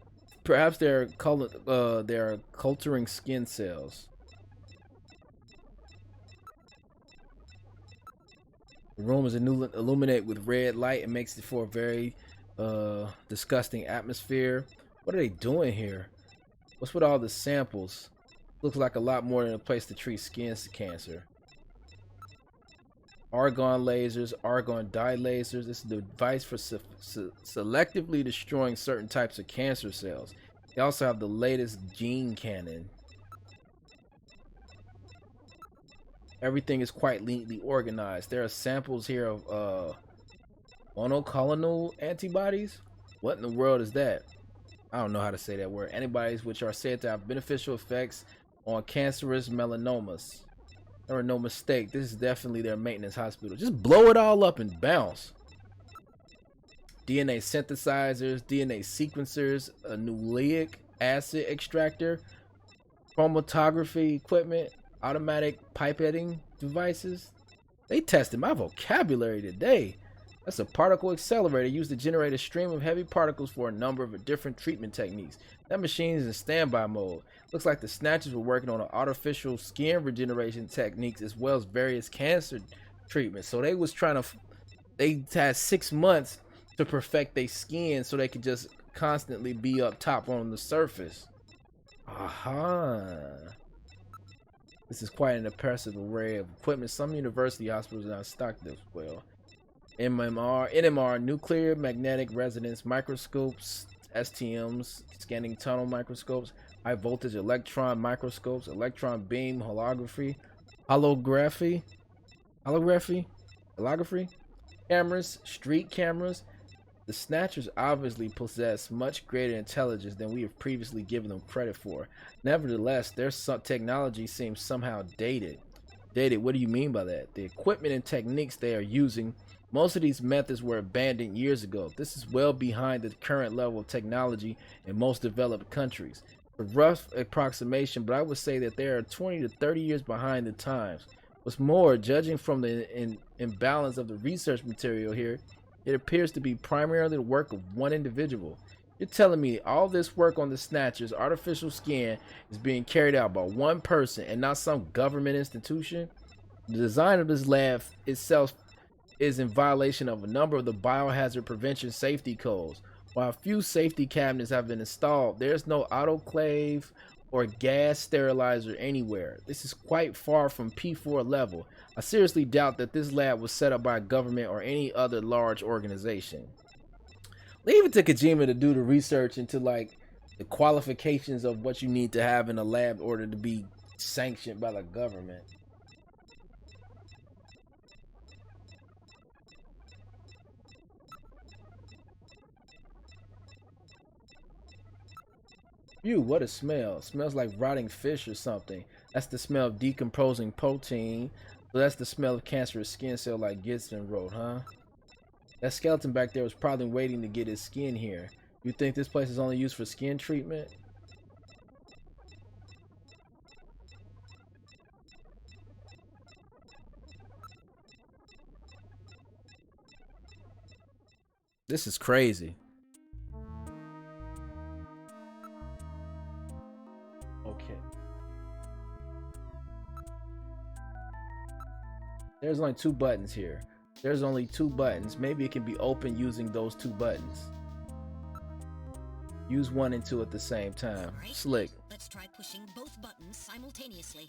perhaps they are culturing skin cells. The room is illuminated with red light and makes it for a very disgusting atmosphere. What are they doing here? What's with all the samples? Looks like a lot more than a place to treat skin cancer. Argon lasers, argon dye lasers. This is the device for selectively destroying certain types of cancer cells. They also have the latest gene cannon. Everything is quite neatly organized. There are samples here of monoclonal antibodies. What in the world is that? I don't know how to say that word. Antibodies which are said to have beneficial effects on cancerous melanomas. There were no mistake. This is definitely their maintenance hospital. Just blow it all up and bounce. DNA synthesizers, DNA sequencers, a nucleic acid extractor, chromatography equipment, automatic pipetting devices. They tested my vocabulary today. That's a particle accelerator used to generate a stream of heavy particles for a number of different treatment techniques. That machine is in standby mode. Looks like the Snatchers were working on artificial skin regeneration techniques as well as various cancer treatments. So they had 6 months to perfect their skin so they could just constantly be up top on the surface. Aha. This is quite an impressive array of equipment. Some university hospitals are not stocked this well. NMR, nuclear magnetic resonance microscopes, STMs, scanning tunnel microscopes, high voltage electron microscopes, electron beam holography, cameras, street cameras. The Snatchers obviously possess much greater intelligence than we have previously given them credit for. Nevertheless, their technology seems somehow dated. Dated, what do you mean by that? The equipment and techniques they are using, most of these methods were abandoned years ago. This is well behind the current level of technology in most developed countries. A rough approximation, but I would say that they are 20 to 30 years behind the times. What's more, judging from the imbalance of the research material here, it appears to be primarily the work of one individual. You're telling me all this work on the Snatchers' artificial skin is being carried out by one person and not some government institution? The design of this lab itself is in violation of a number of the biohazard prevention safety codes. While a few safety cabinets have been installed, there's no autoclave or gas sterilizer anywhere. This is quite far from P4 level. I seriously doubt that this lab was set up by a government or any other large organization. Leave it to Kojima to do the research into like the qualifications of what you need to have in a lab in order to be sanctioned by the government. Ew, what a smell. Smells like rotting fish or something. That's the smell of decomposing protein. So that's the smell of cancerous skin cell like Gibson wrote, huh? That skeleton back there was probably waiting to get his skin here. You think this place is only used for skin treatment? This is crazy. Okay. There's only 2 buttons here. There's only 2 buttons. Maybe it can be opened using those 2 buttons. Use 1 and 2 at the same time. Right. Slick. Let's try pushing both buttons simultaneously.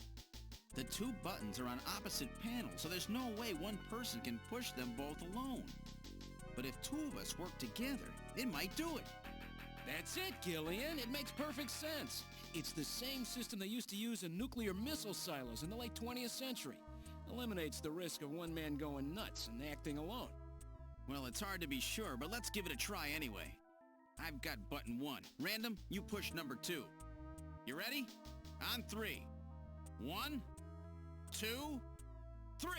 The 2 buttons are on opposite panels, so there's no way one person can push them both alone. But if two of us work together, it might do it. That's it, Gillian. It makes perfect sense. It's the same system they used to use in nuclear missile silos in the late 20th century. Eliminates the risk of one man going nuts and acting alone. Well, it's hard to be sure, but let's give it a try anyway. I've got button 1. Random, you push number 2. You ready? On 3. 1, 2, 3.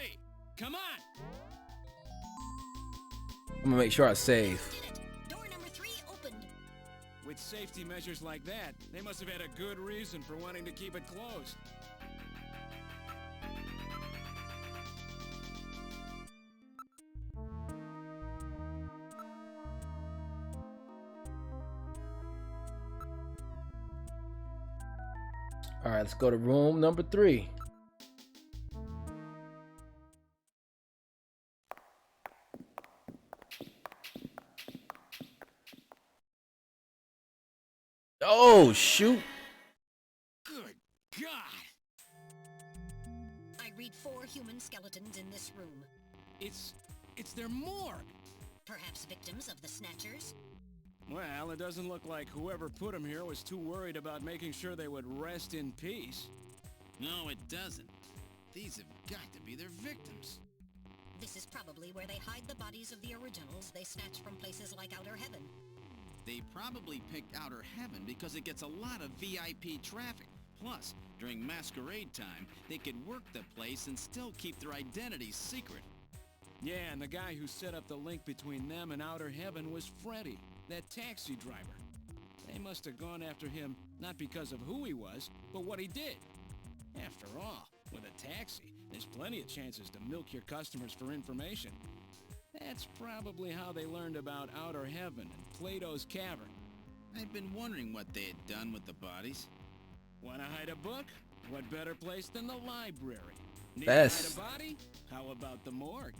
Come on! I'm gonna make sure I save. Did it. Door number 3 opened. With safety measures like that, they must have had a good reason for wanting to keep it closed. All right, let's go to room number 3. Oh, shoot. Good God! I read 4 human skeletons in this room. It's their morgue. Perhaps victims of the Snatchers? Well, it doesn't look like whoever put them here was too worried about making sure they would rest in peace. No, it doesn't. These have got to be their victims. This is probably where they hide the bodies of the originals they snatched from places like Outer Heaven. They probably picked Outer Heaven because it gets a lot of VIP traffic. Plus, during masquerade time, they could work the place and still keep their identities secret. Yeah, and the guy who set up the link between them and Outer Heaven was Freddy, that taxi driver. They must have gone after him not because of who he was, but what he did. After all, with a taxi, there's plenty of chances to milk your customers for information. That's probably how they learned about Outer Heaven and Plato's Cavern. I've been wondering what they had done with the bodies. Want to hide a book? What better place than the library? Need Best. to hide a body? How about the morgue?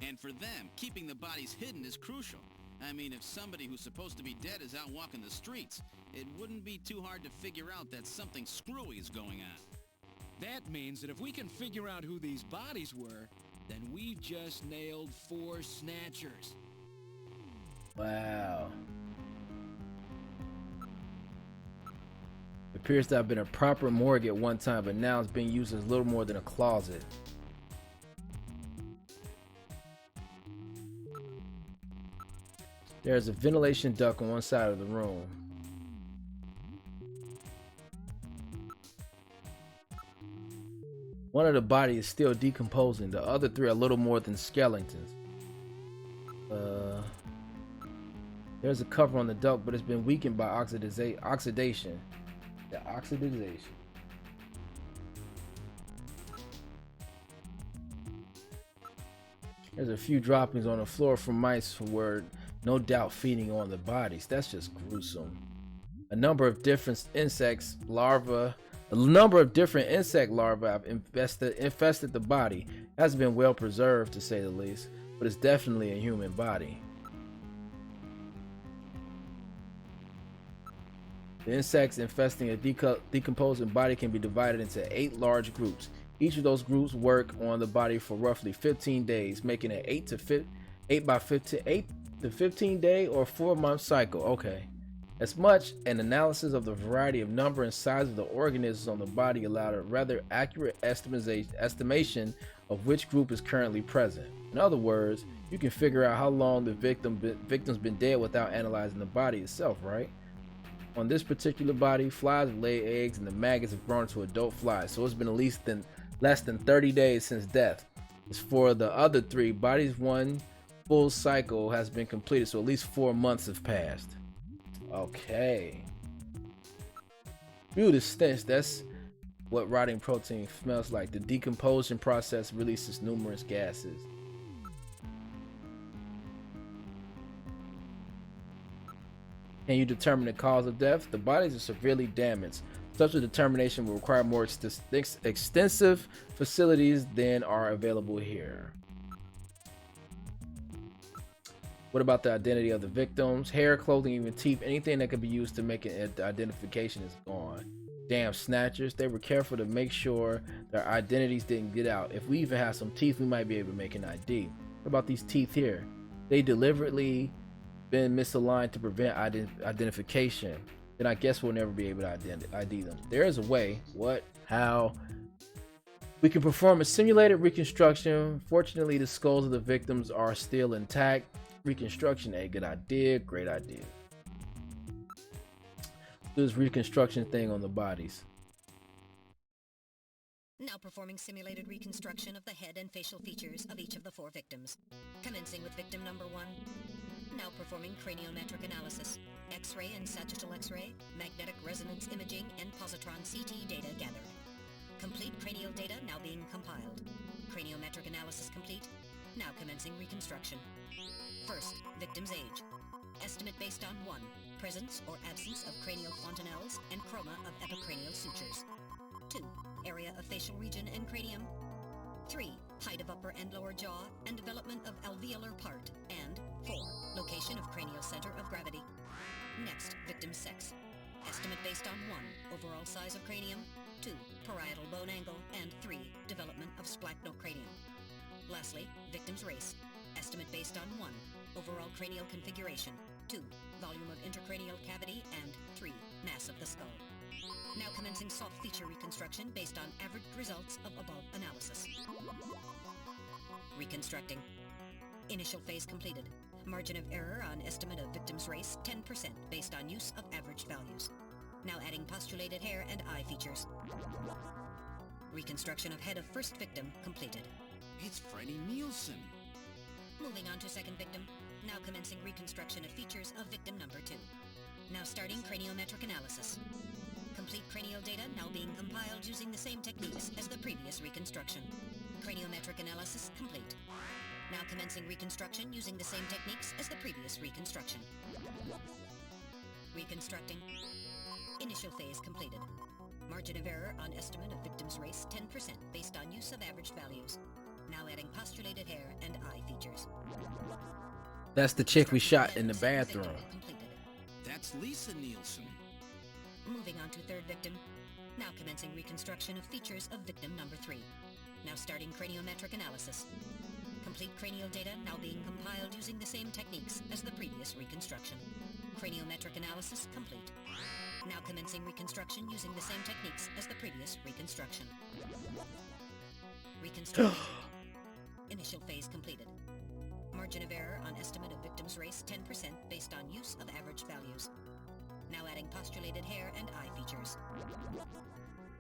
And for them, keeping the bodies hidden is crucial. I mean, if somebody who's supposed to be dead is out walking the streets, it wouldn't be too hard to figure out that something screwy is going on. That means that if we can figure out who these bodies were, then we've just nailed 4 Snatchers. Wow. It appears to have been a proper morgue at one time, but now it's being used as little more than a closet. There's a ventilation duct on one side of the room. One of the bodies is still decomposing. The other 3 are little more than skeletons. There's a cover on the duct, but it's been weakened by oxidation. The oxidization. There's a few droppings on the floor from mice who were no doubt feeding on the bodies. That's just gruesome. A number of different insect larvae have infested the body. It hasn't been well preserved, to say the least, but it's definitely a human body. The insects infesting a decomposing body can be divided into 8 large groups. Each of those groups work on the body for roughly 15 days, making an 8 to 15 day or 4-month cycle. Okay. As much an analysis of the variety of number and size of the organisms on the body allowed a rather accurate estimation of which group is currently present. In other words, you can figure out how long the victim's been dead without analyzing the body itself, right? On this particular body, flies have laid eggs and the maggots have grown into adult flies, so it's been at least less than 30 days since death. As for the other 3 bodies, one full cycle has been completed, so at least 4 months have passed. Okay. Ew, the stench. That's what rotting protein smells like. The decomposition process releases numerous gases. Can you determine the cause of death? The bodies are severely damaged. Such a determination will require more extensive facilities than are available here. What about the identity of the victims? Hair, clothing, even teeth, anything that could be used to make an identification is gone. Damn Snatchers, they were careful to make sure their identities didn't get out. If we even have some teeth, we might be able to make an ID. What about these teeth here? they deliberately been misaligned to prevent identification, then I guess we'll never be able to ID them. There is a way. What? How? We can perform a simulated reconstruction. Fortunately, the skulls of the victims are still intact. Reconstruction, a good idea. Great idea. Do this reconstruction thing on the bodies. Now performing simulated reconstruction of the head and facial features of each of the 4 victims. Commencing with victim number 1. Now performing craniometric analysis. X-ray and sagittal X-ray, magnetic resonance imaging, and positron CT data gathered. Complete cranial data now being compiled. Craniometric analysis complete. Now commencing reconstruction. First, victim's age. Estimate based on 1. Presence or absence of cranial fontanelles and chroma of epicranial sutures. 2. Area of facial region and cranium. 3. Height of upper and lower jaw and development of alveolar part. And 4. Location of cranial center of gravity. Next, victim's sex. Estimate based on 1. Overall size of cranium. 2. Parietal bone angle. And 3. Development of splachocranium. Lastly, victim's race. Estimate based on 1. Overall cranial configuration. 2. Volume of intracranial cavity. And 3. Mass of the skull. Now commencing soft feature reconstruction based on average results of above analysis. Reconstructing. Initial phase completed. Margin of error on estimate of victim's race 10% based on use of average values. Now adding postulated hair and eye features. Reconstruction of head of first victim completed. It's Freddie Nielsen. Moving on to second victim. Now commencing reconstruction of features of victim number 2. Now starting craniometric analysis. Complete cranial data now being compiled using the same techniques as the previous reconstruction. Craniometric analysis complete. Now commencing reconstruction using the same techniques as the previous reconstruction. Reconstructing. Initial phase completed. Margin of error on estimate of victim's race 10% based on use of average values. Now adding postulated hair and eye features. That's the chick we shot in the bathroom. That's Lisa Nielsen. Moving on to third victim. Now commencing reconstruction of features of victim number 3. Now starting craniometric analysis. Complete cranial data now being compiled using the same techniques as the previous reconstruction. Craniometric analysis complete. Now commencing reconstruction using the same techniques as the previous reconstruction. Reconstruction. Initial phase completed. Margin of error on estimate of victim's race 10% based on use of average values. Now adding postulated hair and eye features.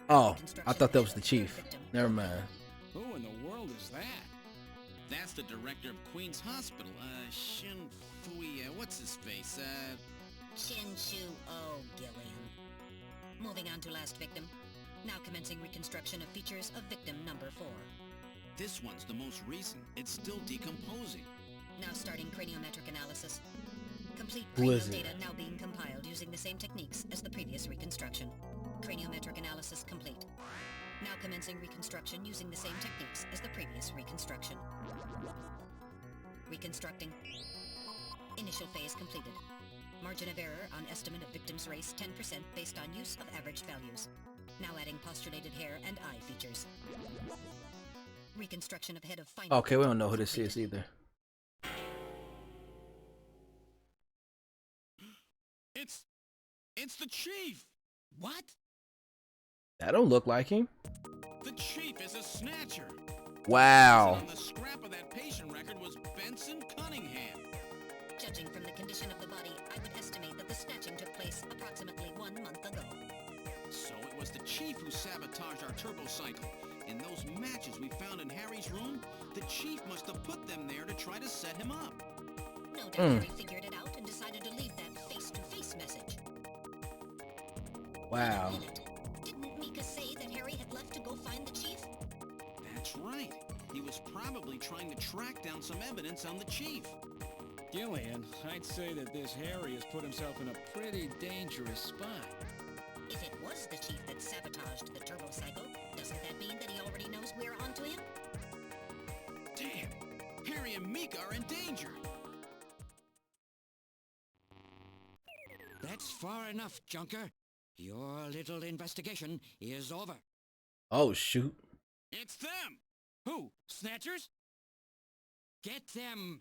Oh, I thought that was the chief. Never mind. Who in the world is that? That's the director of Queen's Hospital, Shin Fui, what's his face, Chin Chu O Gillian. Moving on to last victim. Now commencing reconstruction of features of victim number 4. This one's the most recent. It's still decomposing. Now starting craniometric analysis. Complete Who cranial is it? data now being compiled using the same techniques as the previous reconstruction. Craniometric analysis complete. Now commencing reconstruction using the same techniques as the previous reconstruction. Reconstructing. Initial phase completed. Margin of error on estimate of victim's race 10% based on use of average values. Now adding postulated hair and eye features. Reconstruction of head of final. Okay, we don't know who this is either. It's the chief! What? That don't look like him. The chief is a snatcher. Wow. On the scrap of that patient record was Benson Cunningham. Judging from the condition of the body, I would estimate that the snatching took place approximately 1 month ago. So it was the chief who sabotaged our turbocycle. In those matches we found in Harry's room, the chief must have put them there to try to set him up. No doubt Harry figured it out and decided to leave that face-to-face message. Wow. Wait a minute. Didn't Mika say that Harry had left to go find the chief? That's right. He was probably trying to track down some evidence on the chief. Gillian, I'd say that this Harry has put himself in a pretty dangerous spot. If it was the chief that sabotaged the turbocycle, doesn't that mean that he already knows we're onto him? Damn! Harry and Mika are in danger! That's far enough, Junker. Your little investigation is over. Oh, shoot. It's them! Who? Snatchers? Get them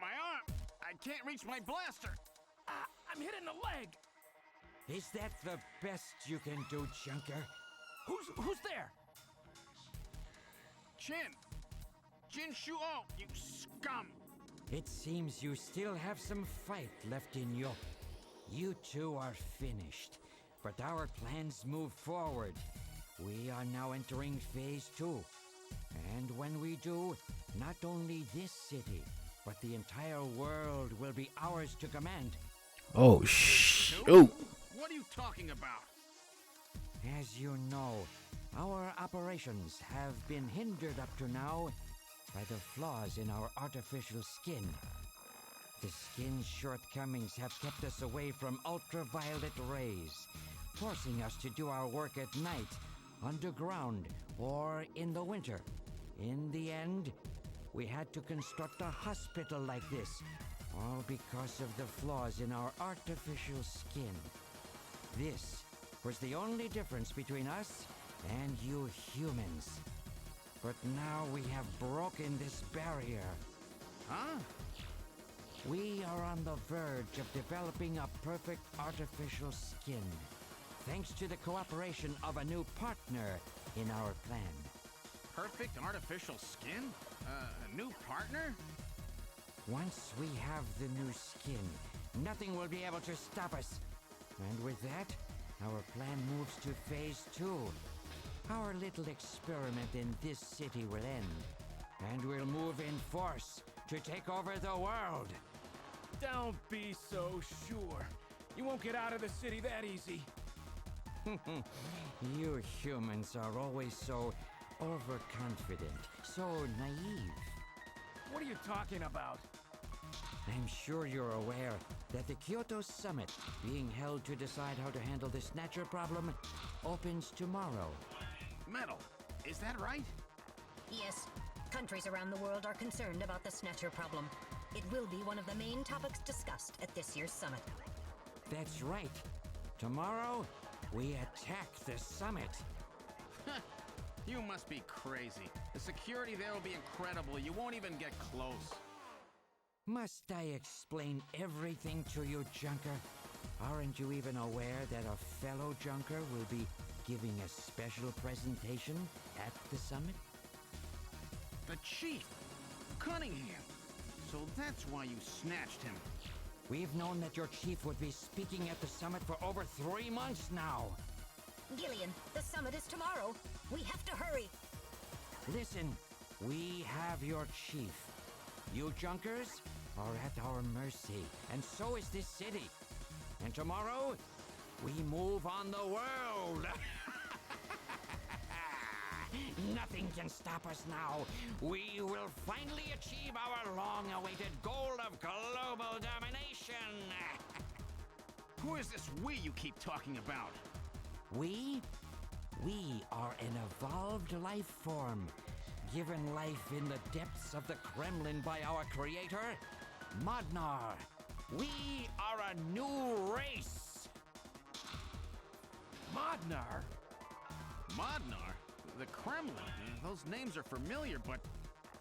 My arm! I can't reach my blaster! I'm hit in the leg. Is that the best you can do, Junker? Who's there? Jin Shuo, you scum! It seems you still have some fight left in you. You two are finished, but our plans move forward. We are now entering Phase 2. And when we do, not only this city, but the entire world will be ours to command. Oh, shoot. What are you talking about? As you know, our operations have been hindered up to now by the flaws in our artificial skin. The skin's shortcomings have kept us away from ultraviolet rays, forcing us to do our work at night, underground, or in the winter. In the end, we had to construct a hospital like this, all because of the flaws in our artificial skin. This was the only difference between us and you humans. But now we have broken this barrier. Huh? We are on the verge of developing a perfect artificial skin, thanks to the cooperation of a new partner in our plan. Perfect artificial skin? A new partner? Once we have the new skin, nothing will be able to stop us. And with that, our plan moves to Phase 2. Our little experiment in this city will end, and we'll move in force to take over the world. Don't be so sure. You won't get out of the city that easy. You humans are always so overconfident, so naive. What are you talking about? I'm sure you're aware that the Kyoto Summit, being held to decide how to handle the Snatcher problem, opens tomorrow. Metal, is that right? Yes. Countries around the world are concerned about the Snatcher problem. It will be one of the main topics discussed at this year's summit. That's right. Tomorrow, we attack the summit. You must be crazy. The security there will be incredible. You won't even get close. Must I explain everything to you, Junker? Aren't you even aware that a fellow Junker will be giving a special presentation at the summit? The Chief! Cunningham! So that's why you snatched him. We've known that your chief would be speaking at the summit for over 3 months now. Gillian, the summit is tomorrow. We have to hurry. Listen, we have your chief. You Junkers are at our mercy, and so is this city. And tomorrow, we move on the world. Nothing can stop us now. We will finally achieve our long-awaited goal of global domination. Who is this we you keep talking about? We are an evolved life form, given life in the depths of the Kremlin by our creator, Modnar. We are a new race. Modnar? Modnar? The Kremlin? Those names are familiar, but...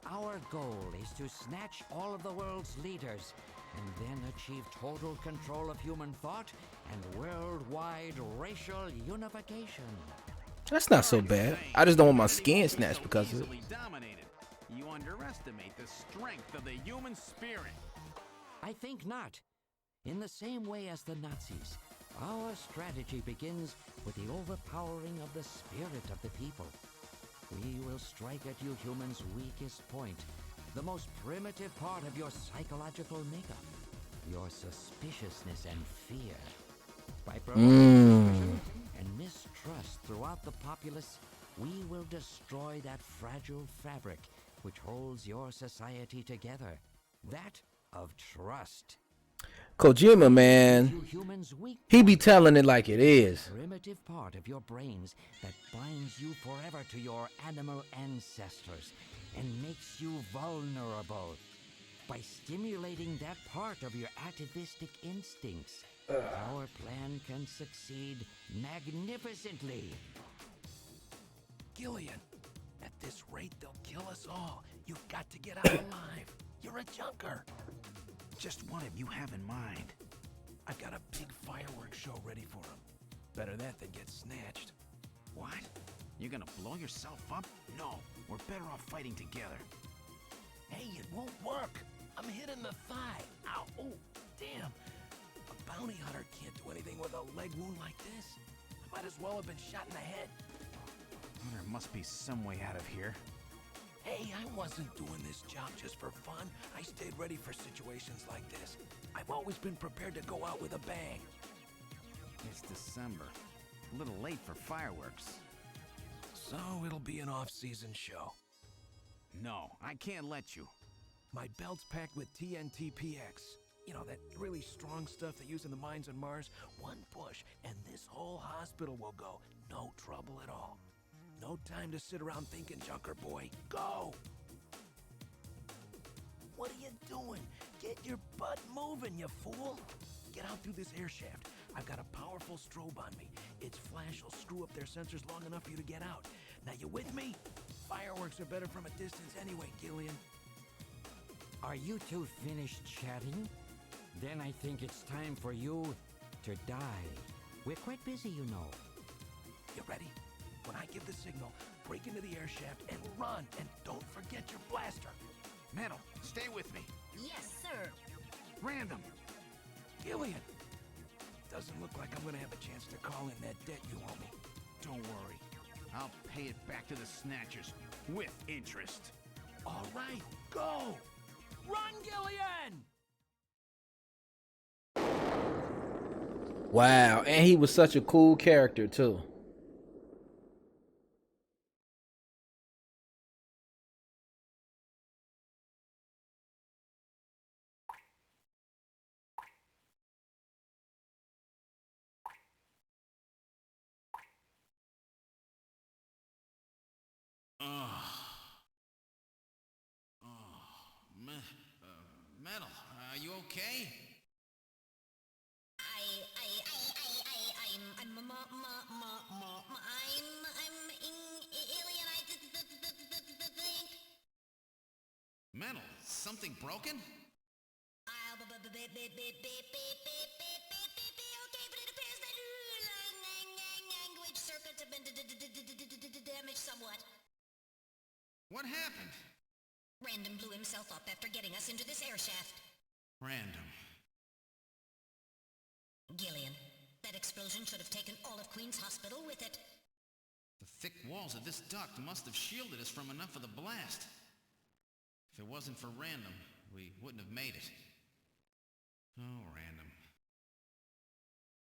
Our goal is to snatch all of the world's leaders and then achieve total control of human thought and worldwide racial unification. That's not so bad. I just don't want my skin snatched because of it. Dominated. You underestimate the strength of the human spirit. I think not. In the same way as the Nazis, our strategy begins with the overpowering of the spirit of the people. We will strike at you humans' weakest point, the most primitive part of your psychological makeup, your suspiciousness and fear. By promoting suspicion and mistrust throughout the populace, we will destroy that fragile fabric which holds your society together, that of trust. Kojima, man, You humans weak he be telling it like it is. primitive part of your brains that binds you forever to your animal ancestors and makes you vulnerable. By stimulating that part of your atavistic instincts, our plan can succeed magnificently. Gillian, at this rate, they'll kill us all. You've got to get out alive. You're a junker. Just one of you have in mind. I've got a big fireworks show ready for him. Better that than get snatched. What? You're gonna blow yourself up? No, we're better off fighting together. Hey, it won't work. I'm hit in the thigh. Ow, oh, damn. A bounty hunter can't do anything with a leg wound like this. I might as well have been shot in the head. Well, there must be some way out of here. Hey, I wasn't doing this job just for fun. I stayed ready for situations like this. I've always been prepared to go out with a bang. It's December. A little late for fireworks. So it'll be an off-season show. No, I can't let you. My belt's packed with TNT-PX. You know, that really strong stuff they use in the mines on Mars. One push, and this whole hospital will go. No trouble at all. No time to sit around thinking, Junker Boy. Go! What are you doing? Get your butt moving, you fool! Get out through this air shaft. I've got a powerful strobe on me. Its flash will screw up their sensors long enough for you to get out. Now, you with me? Fireworks are better from a distance anyway, Gillian. Are you two finished chatting? Then I think it's time for you to die. We're quite busy, you know. You ready? When I give the signal, break into the air shaft and run. And don't forget your blaster. Metal, stay with me. Yes, sir. Random. Gillian! Doesn't look like I'm gonna have a chance to call in that debt you owe me. Don't worry. I'll pay it back to the Snatchers with interest. All right, go! Run, Gillian! Wow, and he was such a cool character too. Metal, are you okay? Metal, something broken? Language circuits have been damaged somewhat. What happened? Random blew himself up after getting us into this air shaft. Random. Gillian, that explosion should have taken all of Queen's Hospital with it. The thick walls of this duct must have shielded us from enough of the blast. If it wasn't for Random, we wouldn't have made it. Oh, Random.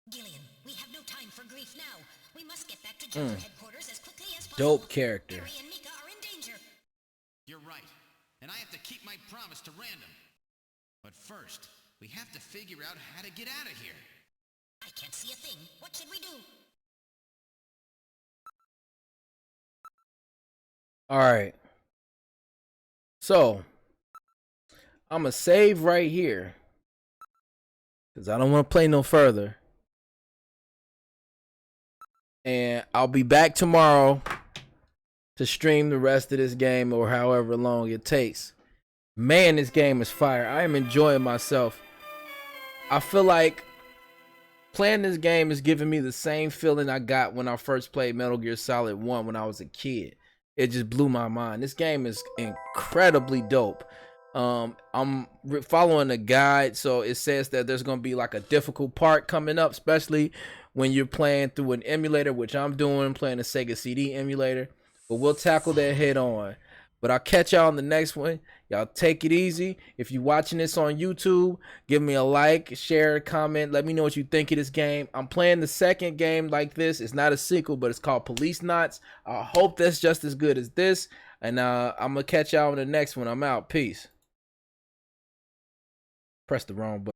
Gillian, we have no time for grief now. We must get back to Junker headquarters as quickly as possible. Dope character. Harry and Mika are in danger. You're right. And I have to keep my promise to Random. But first, we have to figure out how to get out of here. I can't see a thing. What should we do? All right. So, I'm going to save right here because I don't want to play no further. And I'll be back tomorrow to stream the rest of this game or however long it takes. Man, this game is fire. I am enjoying myself. I feel like playing this game is giving me the same feeling I got when I first played Metal Gear Solid 1 when I was a kid. It just blew my mind. This game is incredibly dope. I'm following a guide, so it says that there's going to be like a difficult part coming up, especially when you're playing through an emulator, which I'm doing, playing a Sega CD emulator. But we'll tackle that head on. But I'll catch y'all on the next one. Y'all take it easy. If you're watching this on YouTube, give me a like, share, comment. Let me know what you think of this game. I'm playing the second game like this. It's not a sequel, but it's called Police Knots. I hope that's just as good as this. And I'm going to catch y'all on the next one. I'm out. Peace. Press the wrong button.